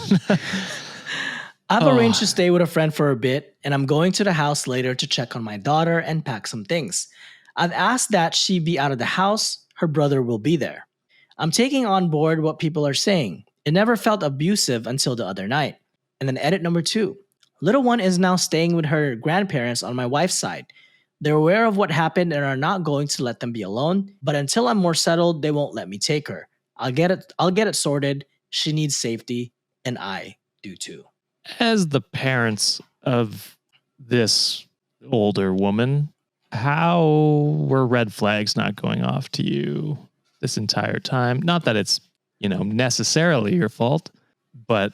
S1: I've arranged to stay with a friend for a bit, and I'm going to the house later to check on my daughter and pack some things. I've asked that she be out of the house. Her brother will be there. I'm taking on board what people are saying. It never felt abusive until the other night. And then edit number 2. Little one is now staying with her grandparents on my wife's side. They're aware of what happened and are not going to let them be alone, but until I'm more settled, they won't let me take her. I'll get it sorted. She needs safety, and I do too.
S2: As the parents of this older woman, how were red flags not going off to you this entire time? Not that it's, necessarily your fault, but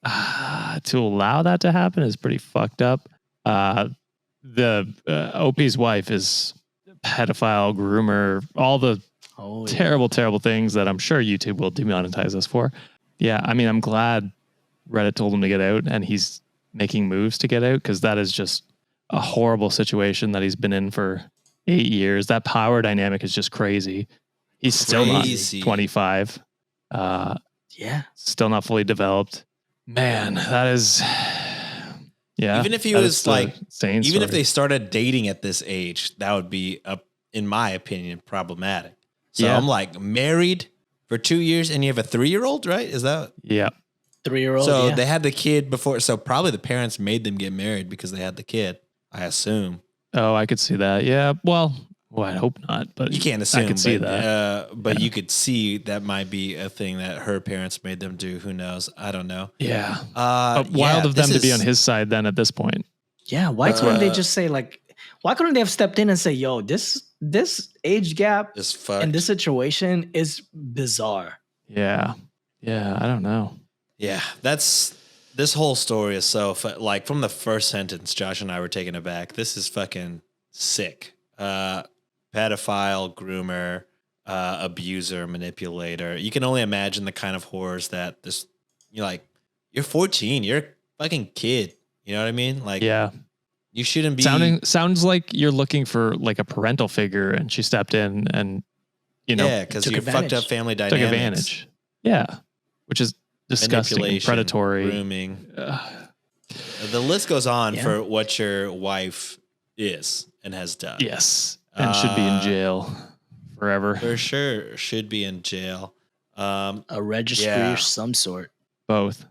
S2: to allow that to happen is pretty fucked up. The OP's wife is pedophile, groomer, all the terrible, terrible things that I'm sure YouTube will demonetize us for. Yeah, I mean, I'm glad Reddit told him to get out and he's making moves to get out, because that is just a horrible situation that he's been in for 8 years. That power dynamic is just crazy. He's still not 25. Still not fully developed. Man, that is... Yeah.
S3: Even if he
S2: that
S3: was
S2: is the
S3: like,
S2: sane
S3: even if
S2: story.
S3: they started dating at this age, that would be, in my opinion, problematic. So
S2: Yeah.
S3: I'm like, married for 2 years and you have a 3-year-old, right? Is that?
S2: Yeah.
S1: 3-year-old.
S3: So
S1: yeah.
S3: they had the kid before. So probably the parents made them get married because they had the kid, I assume.
S2: Oh, I could see that. Yeah. Well, I hope not, but
S3: You can't assume.
S2: I could see
S3: but,
S2: that.
S3: But you could see that might be a thing that her parents made them do. Who knows? I don't know.
S2: Yeah.
S3: Wild
S2: Wild of them to be on his side then at this point.
S1: Yeah, why couldn't they just say why couldn't they have stepped in and say, yo, this age gap
S3: is fucked.
S1: and this situation is bizarre.
S2: Yeah. Yeah. I don't know.
S3: Yeah, this whole story is so like from the first sentence, Josh and I were taken aback. This is fucking sick. Pedophile, groomer, abuser, manipulator. You can only imagine the kind of horrors that you're 14, you're a fucking kid. You know what I mean? Like,
S2: yeah,
S3: you shouldn't be
S2: sounds like you're looking for like a parental figure, and she stepped in and
S3: because you fucked up family dynamics.
S2: Took advantage. Yeah, which is disgusting, and predatory,
S3: grooming. The list goes on for what your wife is and has done.
S2: Yes, and should be in jail forever.
S3: For sure, should be in jail.
S1: A registry of some sort.
S2: Both.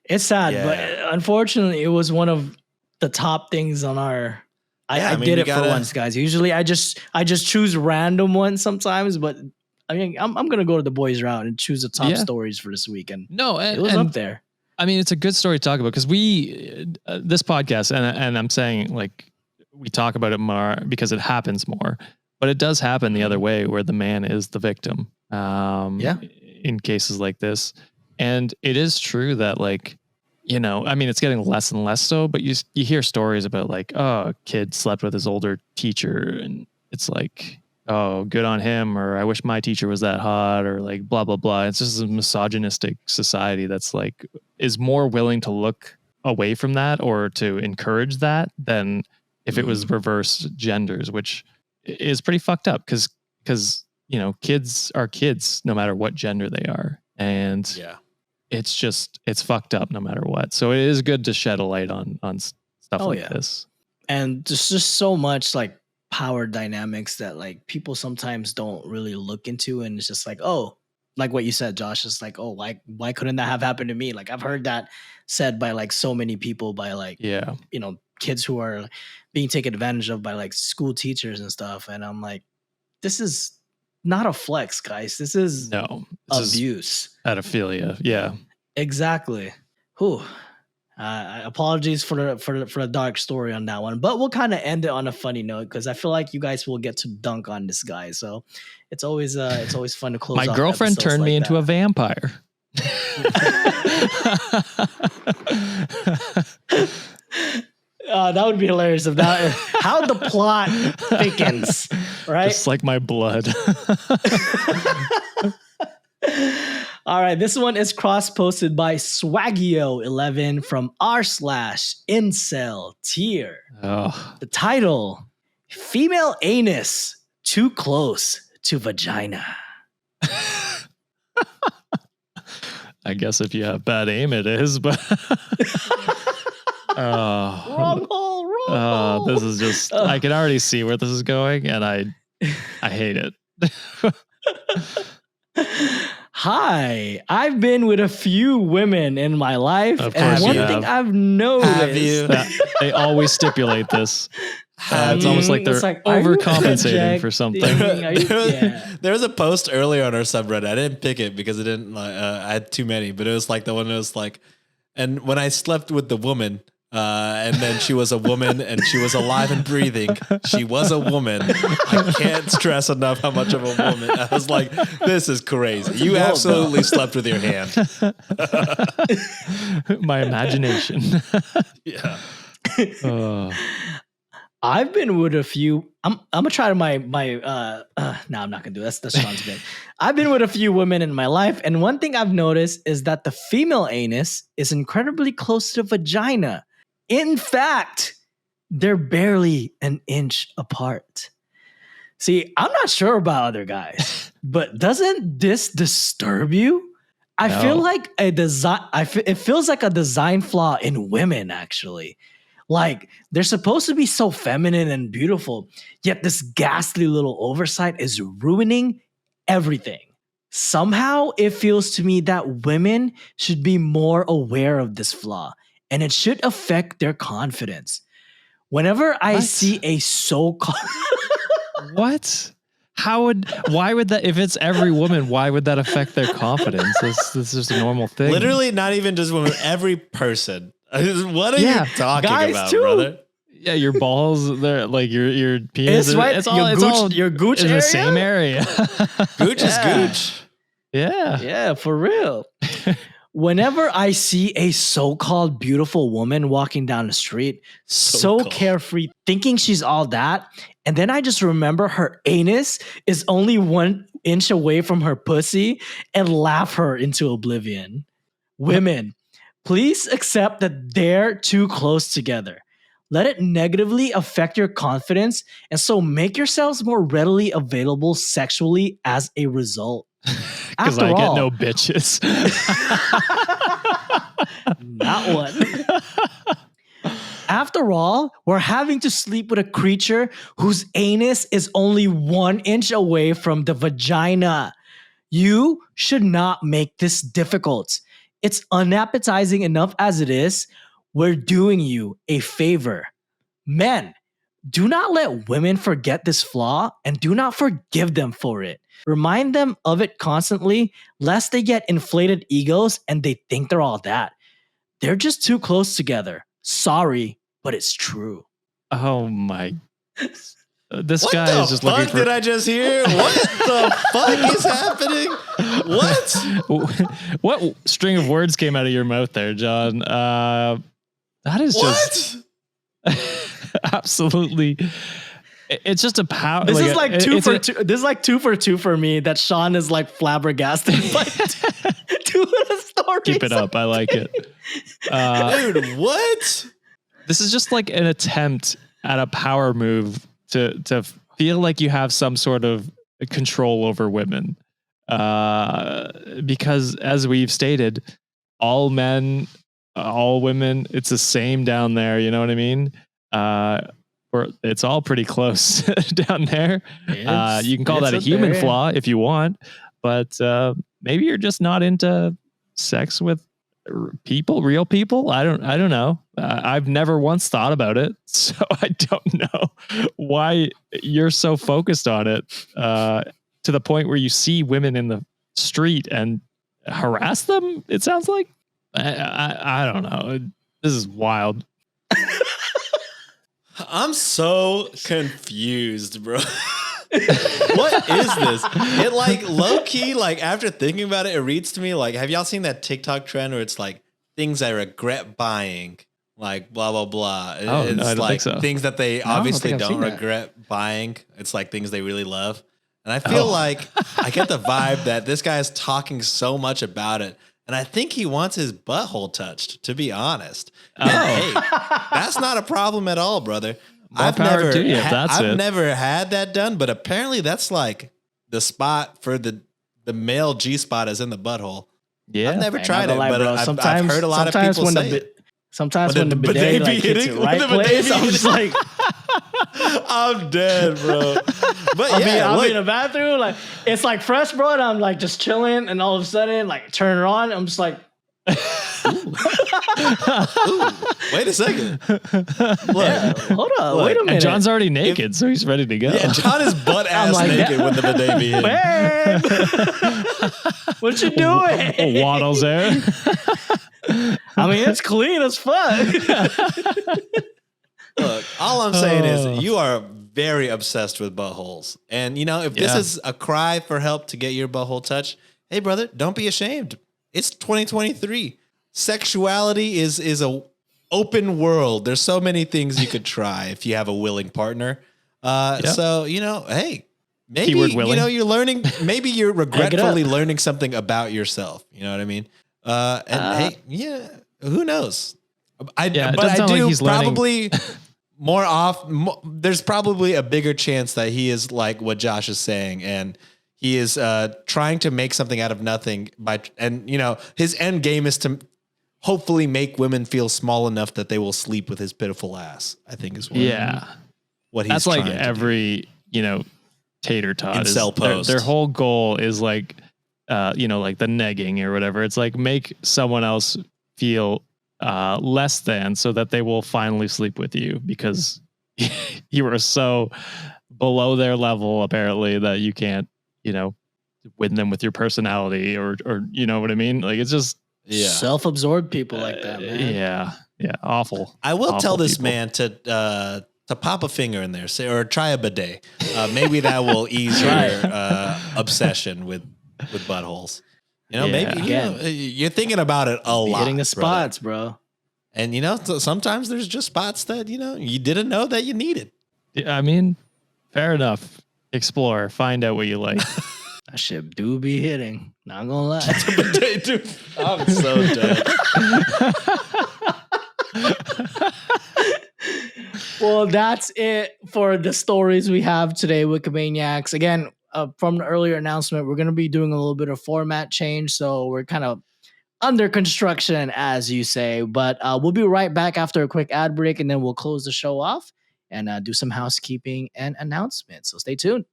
S1: It's sad,
S3: Yeah.
S1: but unfortunately, it was one of the top things on our.
S3: Yeah,
S1: I
S3: I mean,
S1: did
S3: you
S1: it for
S3: gotta-
S1: once, guys. Usually, I just choose random ones sometimes, but I mean, I'm gonna go to the boys route and choose the top
S2: Yeah.
S1: stories for this week, and
S2: No, and,
S1: it was
S2: and
S1: up there.
S2: I mean, it's a good story to talk about because we, this podcast, and I'm saying like we talk about it more because it happens more, but it does happen the other way where the man is the victim.
S1: Yeah.
S2: In cases like this, and it is true that like, you know, I mean, it's getting less and less so, but you hear stories about like, oh, a kid slept with his older teacher, and it's like, oh, good on him, or I wish my teacher was that hot, or like blah blah blah. It's just a misogynistic society that's like is more willing to look away from that or to encourage that than if it was reverse genders, which is pretty fucked up because you know, kids are kids no matter what gender they are, and
S3: Yeah.
S2: it's fucked up no matter what. So it is good to shed a light on stuff
S1: Oh,
S2: like
S1: yeah.
S2: this.
S1: And there's just so much like power dynamics that like people sometimes don't really look into, and it's just like, oh, like what you said, Josh. It's like, oh, why couldn't that have happened to me? Like I've heard that said by like so many people, by like
S2: Yeah.
S1: you know, kids who are being taken advantage of by like school teachers and stuff. And I'm like, this is not a flex, guys. This is
S2: No, this is
S1: abuse.
S2: pedophilia. Yeah.
S1: Exactly. Whew. Apologies for the dark story on that one, but we'll kind of end it on a funny note because I feel like you guys will get to dunk on this guy. So it's always fun to close.
S2: My
S1: off
S2: girlfriend
S1: episodes
S2: turned me
S1: like
S2: into a
S1: that.
S2: vampire.
S1: That would be hilarious if that how the plot thickens, right?
S2: Just like my blood.
S1: All right, this one is cross-posted by Swaggio11 from r/incel tier.
S2: Oh,
S1: The title, Female Anus Too Close to Vagina.
S2: I guess if you have bad aim, it is, but
S1: Wrong hole.
S2: this is just, I can already see where this is going, and I hate it.
S1: Hi, I've been with a few women in my life,
S2: Of
S1: and
S2: course
S1: one
S2: you
S1: thing
S2: have.
S1: I've noticed.
S3: Have you?
S2: They always stipulate this. It's almost like they're
S1: It's like, are you
S2: overcompensating for something.
S1: Are you- yeah.
S3: There was a post earlier on our subreddit. I didn't pick it because it didn't. I had too many, but it was like the one that was like, and when I slept with the woman, and then she was a woman and she was alive and breathing. She was a woman. I can't stress enough how much of a woman. I was like, this is crazy. You absolutely slept with your hand.
S2: My imagination.
S3: Yeah.
S1: I've been with a few. I'm gonna try my. No, I'm not gonna do that. That's Sean's bit. I've been with a few women in my life, and one thing I've noticed is that the female anus is incredibly close to the vagina. In fact, they're barely an inch apart. See, I'm not sure about other guys, but doesn't this disturb you? I
S2: No.
S1: feel like a design. It feels like a design flaw in women, actually. Like they're supposed to be so feminine and beautiful, yet this ghastly little oversight is ruining everything. Somehow it feels to me that women should be more aware of this flaw, and it should affect their confidence. Whenever I
S2: What?
S1: see a so-called
S2: What? Why would that, if it's every woman, why would that affect their confidence? This is just a normal thing.
S3: Literally, not even just women, every person. What are
S2: Yeah.
S3: you talking
S1: Guys,
S3: about,
S1: too.
S3: brother?
S2: Yeah, your balls, they're like your penis.
S1: It's right- your gooch
S2: in
S1: area?
S2: the same area.
S3: Gooch is
S1: Yeah.
S3: gooch.
S2: Yeah.
S1: Yeah, for real. Whenever I see a so-called beautiful woman walking down the street, so
S3: So-called.
S1: carefree, thinking she's all that, and then I just remember her anus is only 1 inch away from her pussy and laugh her into oblivion. Women, please accept that they're too close together. Let it negatively affect your confidence, and so make yourselves more readily available sexually as a result.
S2: Because
S1: After
S2: I get
S1: all-
S2: no bitches.
S1: Not one. After all, we're having to sleep with a creature whose anus is only 1 inch away from the vagina. You should not make this difficult. It's unappetizing enough as it is. We're doing you a favor. Men, do not let women forget this flaw and do not forgive them for it. Remind them of it constantly, lest they get inflated egos and they think they're all that. They're just too close together. Sorry, but it's true.
S2: Oh my. This
S3: What
S2: guy
S3: the
S2: is just
S3: fuck
S2: looking for.
S3: did I just hear? What the fuck is happening? What?
S2: What string of words came out of your mouth there, John? That is just absolutely. It's just a power.
S1: This is like two
S2: it's
S1: for
S2: a-
S1: two. This is like 2 for 2 for me. That Sean is like flabbergasted by two of the stories.
S2: Keep it up. I like it.
S3: Dude, what?
S2: This is just like an attempt at a power move to feel like you have some sort of control over women. Because as we've stated, all men, all women, it's the same down there. You know what I mean? It's all pretty close down there. You can call that a human flaw if you want, but maybe you're just not into sex with real people. I don't know. I've never once thought about it, so I don't know why you're so focused on it to the point where you see women in the street and harass them. It sounds like I don't know. This is wild.
S3: I'm so confused, bro. What is this? It like low key, like after thinking about it, it reads to me like, have y'all seen that TikTok trend where it's like things I regret buying, like blah blah blah.
S2: Oh,
S3: It's
S2: no, I don't
S3: like
S2: think so.
S3: things that they
S1: I don't
S3: obviously
S1: think I've
S3: don't
S1: seen that.
S3: regret buying. It's like things they really love. And I feel like I get the vibe that this guy is talking so much about it. And I think he wants his butthole touched, to be honest. And hey, that's not a problem at all, brother.
S2: More power to you if that's
S3: I've
S2: it.
S3: never had that done, but apparently that's like the spot for the male G spot is in the butthole.
S2: Yeah.
S3: I've never
S1: Man,
S3: tried
S1: not
S3: it,
S1: gonna lie,
S3: but
S1: bro.
S3: I've heard a lot of people
S1: when
S3: say
S1: the
S3: it.
S1: sometimes
S3: When
S1: when the
S3: the
S1: bidet
S3: bidet
S1: like
S3: be
S1: hits
S3: hitting-
S1: it
S3: when
S1: right
S3: the bidet
S1: place,
S3: be
S1: I'm just
S3: hitting-
S1: like,
S3: I'm dead, bro. But
S1: I'll
S3: look,
S1: be in the bathroom, like it's like fresh, bro, and I'm like just chilling, and all of a sudden, like turn it on, I'm just like,
S3: wait a second. Look,
S1: yeah, hold on,
S3: Look,
S1: wait a
S2: And
S1: minute.
S2: John's already naked, so he's ready to go.
S3: yeah, John is butt ass
S1: like
S3: naked
S1: that.
S3: when the bidet be hitting.
S1: Babe, what you doing?
S2: Waddles there.
S1: I mean, it's clean as fuck.
S3: Look, all I'm saying is you are very obsessed with buttholes. And, you know, if this
S2: Yeah.
S3: is a cry for help to get your butthole touched, hey, brother, don't be ashamed. It's 2023. Sexuality is a open world. There's so many things you could try if you have a willing partner. So, you know, hey, maybe,
S2: Keyword
S3: you
S2: willing.
S3: know, you're learning, maybe you're
S1: up.
S3: regretfully learning something about yourself. You know what I mean? Hey, yeah, who knows?
S2: Yeah, it
S3: But
S2: doesn't
S3: I
S2: sound like
S3: do
S2: he's learning-
S3: probably there's probably a bigger chance that he is like what Josh is saying, and he is trying to make something out of nothing and you know, his end game is to hopefully make women feel small enough that they will sleep with his pitiful ass. I think is what what he's
S2: That's like
S3: trying to do.
S2: every, you know, tater tot. is
S3: Incel post.
S2: Their whole goal is like, you know, like the negging or whatever. It's like make someone else feel less than so that they will finally sleep with you because you are so below their level apparently that you can't, you know, win them with your personality or you know what I mean? Like it's just
S1: Self-absorbed people like that, man.
S2: yeah, awful.
S3: I will
S2: Awful
S3: tell this
S2: people.
S3: man to pop a finger in there, say, or try a bidet. Maybe that will ease your obsession with buttholes. You know,
S2: Yeah.
S3: maybe you know, you're thinking about it a lot.
S1: Hitting the
S3: brother.
S1: spots, bro.
S3: And you know, sometimes there's just spots that you know you didn't know that you needed.
S2: Yeah, I mean, fair enough. Explore, find out what you like.
S1: That shit do be hitting. Not gonna lie.
S3: Bidet, dude. I'm so dead.
S1: Well, that's it for the stories we have today, Wikimaniacs. Again, from the earlier announcement, we're going to be doing a little bit of format change. So we're kind of under construction, as you say. But we'll be right back after a quick ad break, and then we'll close the show off and do some housekeeping and announcements. So stay tuned.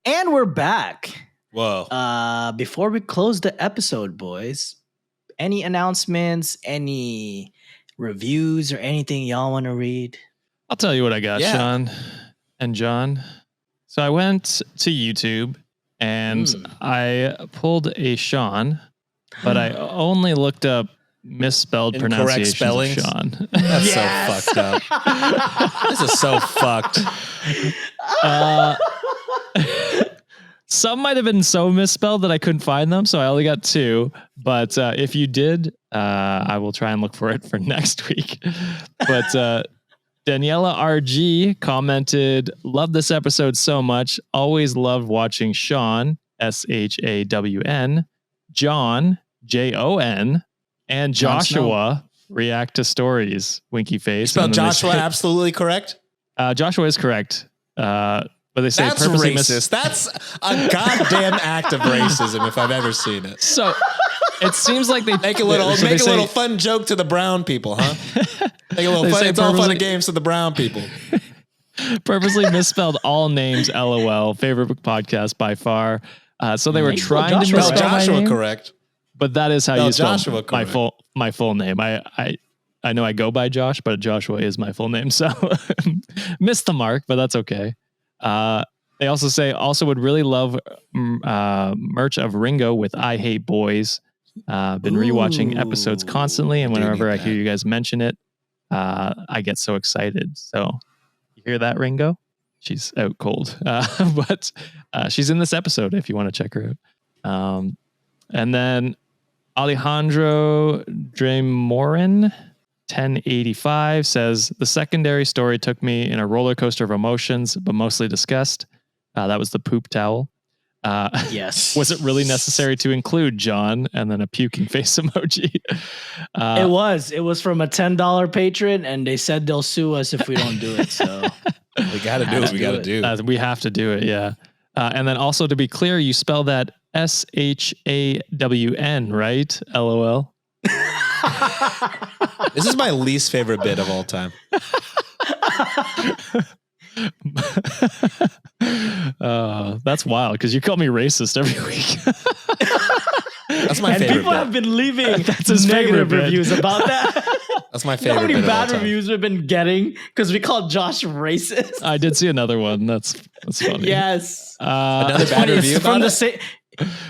S1: And we're back.
S3: Whoa.
S1: Before we close the episode, boys, any announcements, any reviews, or anything y'all want to read?
S2: I'll tell you what I got,
S3: Yeah.
S2: Sean and John. So I went to YouTube and I pulled a Sean, but I only looked up misspelled
S3: Incorrect
S2: pronunciations
S3: spellings?
S2: of Sean.
S3: That's
S1: Yes.
S3: so fucked up. This is so fucked.
S2: Some might have been so misspelled that I couldn't find them, so I only got 2. But if you did, I will try and look for it for next week. But Daniela RG commented, "Love this episode so much. Always loved watching Sean, SHAWN, John, JON, and
S1: Jon
S2: Joshua react to stories." Winky face.
S3: Spell
S2: And then they
S3: Joshua
S2: say-
S3: absolutely correct?
S2: Joshua is correct. But they say
S3: That's
S2: purposely
S3: racist. That's a goddamn act of racism if I've ever seen it.
S2: So it seems like they
S3: Make a little
S2: so they
S3: make a
S2: say-
S3: little fun joke to the brown people, huh? Make a little
S2: They
S3: fun.
S2: say
S3: It's all fun
S2: purposely-
S3: and games to the brown people.
S2: purposely misspelled all names. LOL. Favorite podcast by far. So they were
S1: Hey,
S2: trying
S1: Joshua,
S2: to
S3: Spell
S2: misspell my
S3: Joshua
S2: name,
S3: correct.
S2: but that is how
S3: Spell
S2: you spell
S3: Joshua correct.
S2: my full name. I know I go by Josh, but Joshua is my full name. So missed the mark, but that's okay. They also say would really love merch of Ringo with I Hate Boys. Been rewatching episodes constantly, and
S3: I do
S2: whenever
S3: need
S2: I hear
S3: that.
S2: you guys mention it, I get so excited. So you hear that, Ringo? She's out cold, but she's in this episode if you want to check her out. And then Alejandro Dremorin 1085 says, "The secondary story took me in a roller coaster of emotions, but mostly disgust. That was the poop towel.
S1: Yes.
S2: Was it really necessary to include John?" And then a puking face emoji.
S1: It was from a $10 patron, and they said they'll sue us if we don't do it. So
S3: We got to do what we got to do.
S2: We have to do it, yeah. And then also to be clear, you spell that SHAWN, right? LOL.
S3: This is my least favorite bit of all time.
S2: That's wild because you call me racist every week.
S3: That's my
S1: and
S3: favorite
S1: people
S3: bit.
S1: have been leaving
S2: That's his
S1: negative
S2: favorite bit.
S1: reviews about that.
S3: That's my
S1: You know how
S3: favorite
S1: many
S3: bit of all
S1: bad
S3: time.
S1: reviews we've been getting because we called Josh racist?
S2: I did see another one. That's funny.
S1: Yes.
S3: Another bad
S1: Funny,
S3: review
S1: it's from
S3: about
S1: the
S3: it?
S1: same.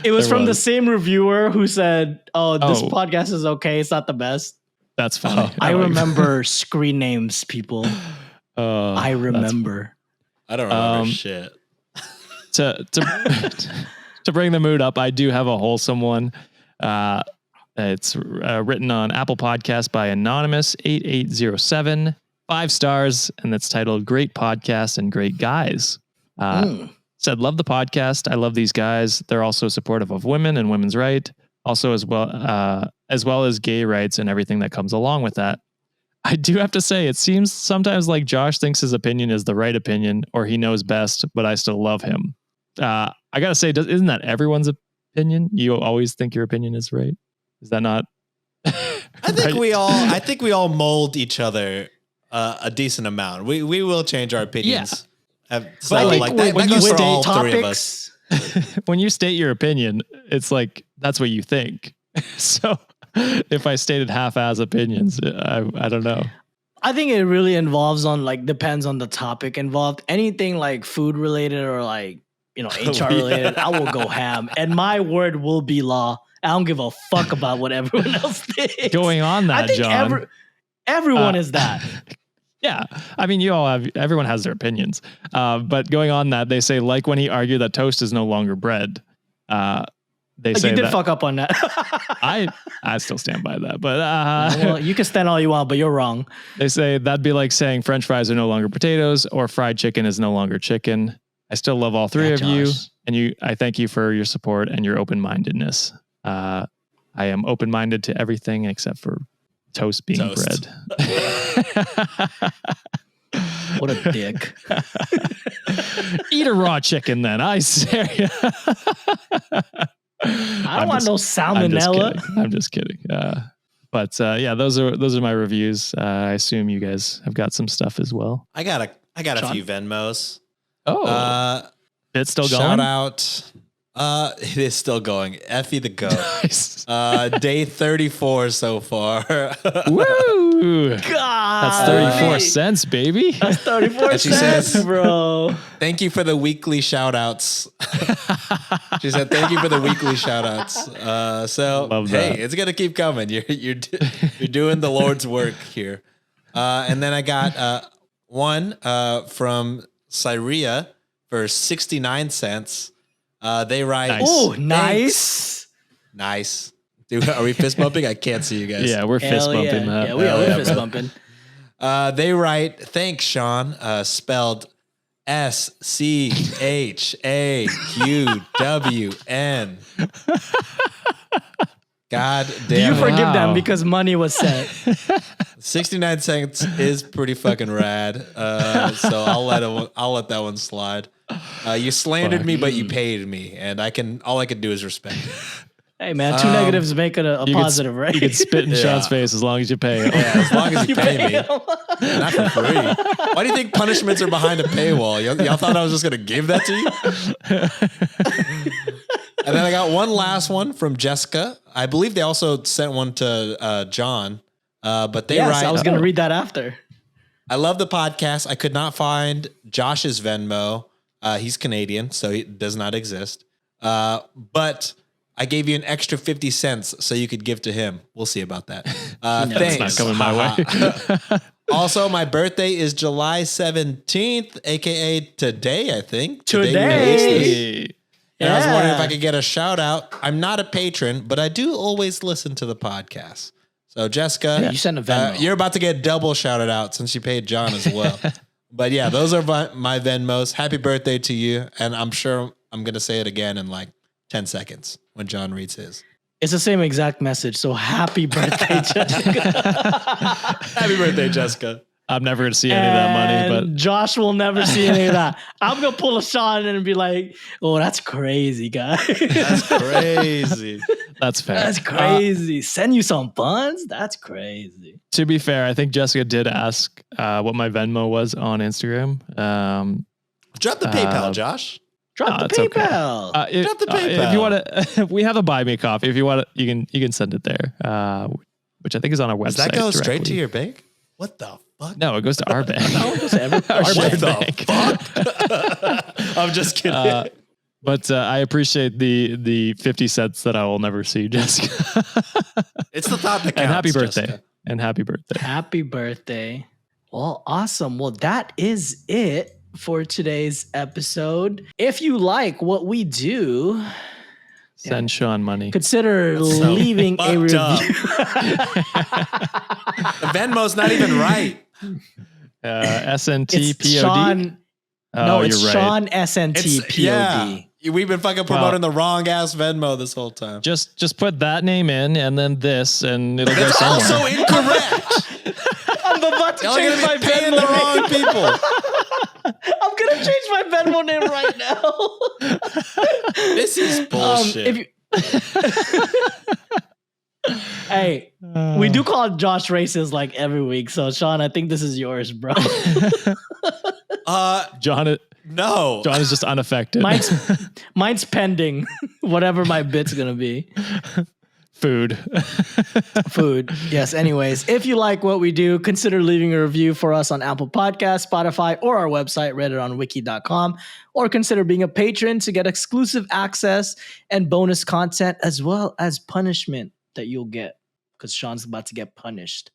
S1: It was
S2: There
S1: from the
S2: was.
S1: same reviewer who said, "Oh, this
S2: Oh.
S1: podcast is okay. It's not the best."
S2: That's funny.
S1: I
S2: like-
S1: remember screen names, people. I
S2: that's-
S1: remember.
S3: I don't remember
S2: Um,
S3: shit.
S2: to to bring the mood up, I do have a wholesome one. It's written on Apple Podcasts by Anonymous 8807, 5 stars, and it's titled "Great Podcast and Great Guys." Said, "Love the podcast. I love these guys. They're also supportive of women and women's right, also as well as gay rights and everything that comes along with that. I do have to say, it seems sometimes like Josh thinks his opinion is the right opinion or he knows best, but I still love him. I gotta say, isn't that everyone's opinion? You always think your opinion is right. Is that not?
S3: I think we all mold each other a decent amount. We will change our opinions. So
S1: But I think
S3: like that
S2: when you
S3: goes for
S2: state
S3: all three of us.
S1: topics,
S2: When you state your opinion, it's like that's what you think. So if I stated half-ass opinions, I don't know.
S1: I think it really involves on depends on the topic involved. Anything like food related or like HR related, I will go ham, and my word will be law. I don't give a fuck about what everyone else thinks.
S2: Going on that,
S1: I think
S2: John.
S1: everyone is that.
S2: Yeah. I mean, everyone has their opinions. But going on that, they say, like when he argued that toast is no longer bread. They say
S1: You did
S2: that
S1: fuck up on that.
S2: I still stand by that. But
S1: Well, you can stand all you want, but you're wrong.
S2: they say that'd be like saying French fries are no longer potatoes or fried chicken is no longer chicken. I still love all three
S1: Yeah,
S2: of you.
S1: Josh.
S2: And I thank you for your support and your open-mindedness. I am open-minded to everything except for toast being
S3: Toast.
S2: bread.
S1: What a dick.
S2: Eat a raw chicken then. I say.
S1: I don't want no salmonella.
S2: I'm just kidding. But yeah, those are my reviews. I assume you guys have got some stuff as well.
S3: I got a
S1: Sean?
S3: few Venmos.
S2: Oh, it's still
S3: Shout
S2: going.
S3: out It is still going. Effie the goat.
S2: Nice.
S3: Day 34 so far.
S2: Woo!
S1: God,
S2: That's 34 cents, baby.
S1: That's 34
S3: And she
S1: cents,
S3: says-
S1: bro.
S3: Thank you for the weekly shout outs. She said, thank you for the weekly shout outs. So,
S2: Love
S3: hey,
S2: that.
S3: it's going to keep coming. You're doing the Lord's work here. And then I got one from Syria for 69 cents. They write,
S2: Nice.
S1: Oh,
S3: "Thanks."
S1: nice.
S3: Nice. Dude, are we fist bumping? I can't see you guys.
S2: Yeah, we're fist
S1: Hell
S2: bumping
S1: yeah.
S2: that.
S1: Yeah, we're
S3: yeah,
S1: fist
S3: bro.
S1: bumping.
S3: They write, thanks, Sean, spelled SCHAQWN. God
S1: Do you
S3: damn it.
S1: forgive them
S2: Wow.
S1: because money was sent?
S3: 69 cents is pretty fucking rad. So I'll let that one slide. You slandered me, but you paid me, and all I can do is respect it.
S1: Hey, man, two negatives make it a
S2: You could-
S1: positive, right?
S2: You can spit in
S3: Yeah.
S2: Sean's face as long as you pay him.
S3: Yeah, as long as you pay me. Not for free. Why do you think punishments are behind a paywall? Y'all thought I was just going to give that to you? And then I got one last one from Jessica. I believe they also sent one to John. But they
S1: Yes,
S3: write,
S1: I was going to read that after.
S3: I love the podcast. I could not find Josh's Venmo. He's Canadian, so he does not exist. But I gave you an extra 50 cents so you could give to him. We'll see about that. Thanks.
S2: It's not coming my way.
S3: Also, my birthday is July 17th, aka today, I think.
S1: Today.
S3: we release this.
S2: Hey.
S3: And I was wondering if
S1: Yeah.
S3: I could get a shout out. I'm not a patron, but I do always listen to the podcast. So, Jessica,
S1: You sent a Venmo.
S3: you're about to get double shouted out since you paid John as well. But yeah, those are my Venmos. Happy birthday to you. And I'm sure I'm going to say it again in like 10 seconds when John reads his.
S1: It's the same exact message. So happy birthday, Jessica.
S3: Happy birthday, Jessica.
S2: I'm never going to see any of that money, but
S1: Josh will never see any of that. I'm going to pull a Sean and be like, oh, that's crazy, guy.
S3: That's crazy.
S2: that's fair.
S1: That's crazy. Send you some funds? That's crazy.
S2: To be fair, I think Jessica did ask what my Venmo was on Instagram.
S3: Drop the PayPal, Josh.
S1: Drop the
S2: it's okay.
S1: PayPal.
S3: Drop the
S2: If you
S3: PayPal.
S2: want to, we have a buy me coffee. If you want, you can send it there, which I think is on our website.
S3: Does that go straight to
S2: directly.
S3: your bank? What the fuck?
S2: No, it goes to our bank.
S1: Our
S2: Our
S1: shit.
S2: bank.
S3: I'm just kidding.
S2: But I appreciate the 50 cents that I will never see, Jessica.
S3: It's the thought that counts.
S2: And happy birthday.
S3: Jessica.
S2: And happy birthday.
S1: Happy birthday. Well, awesome. Well, that is it for today's episode. If you like what we do,
S2: Send Sean money.
S1: consider
S3: so
S1: leaving a
S3: fucked
S1: review.
S3: up. The Venmo's not even right.
S2: SNTPOD.
S1: It's Sean.
S2: Oh,
S1: No, it's
S2: you're right.
S1: Sean SNTPOD.
S3: Yeah. We've been fucking promoting the wrong ass Venmo this whole time.
S2: Just put that name in and then this, and it'll go
S3: It's
S2: somewhere.
S3: also incorrect.
S1: I'm about to
S3: Y'all are
S1: change my
S3: gonna be paying the
S1: Venmo
S3: wrong
S1: name.
S3: people.
S1: I'm gonna change my Venmo name right now.
S3: This is bullshit.
S1: If you, hey, we do call Josh racist like every week. So Sean, I think this is yours, bro.
S2: John is just unaffected.
S1: Mine's pending. Whatever my bit's gonna be.
S2: Food.
S1: Food. Yes. Anyways, if you like what we do, consider leaving a review for us on Apple Podcasts, Spotify, or our website, redditonwiki.com, or consider being a patron to get exclusive access and bonus content, as well as punishment that you'll get because Sean's about to get punished.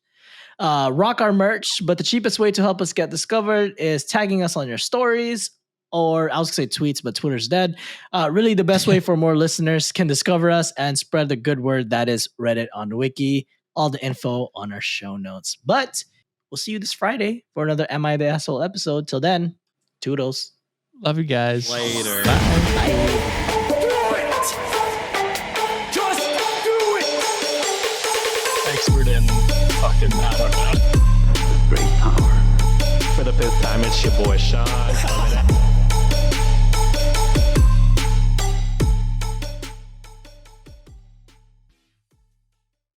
S1: Rock our merch, but the cheapest way to help us get discovered is tagging us on your stories, or I was going to say tweets, but Twitter's dead. Really, the best way for more listeners can discover us and spread the good word that is Reddit on the Wiki. All the info on our show notes. But we'll see you this Friday for another Am I the Asshole episode. Till then, toodles.
S2: Love you guys.
S3: Later.
S2: Thanks for in fucking, I don't know.
S5: Great power.
S6: For the fifth time, it's your boy Sean.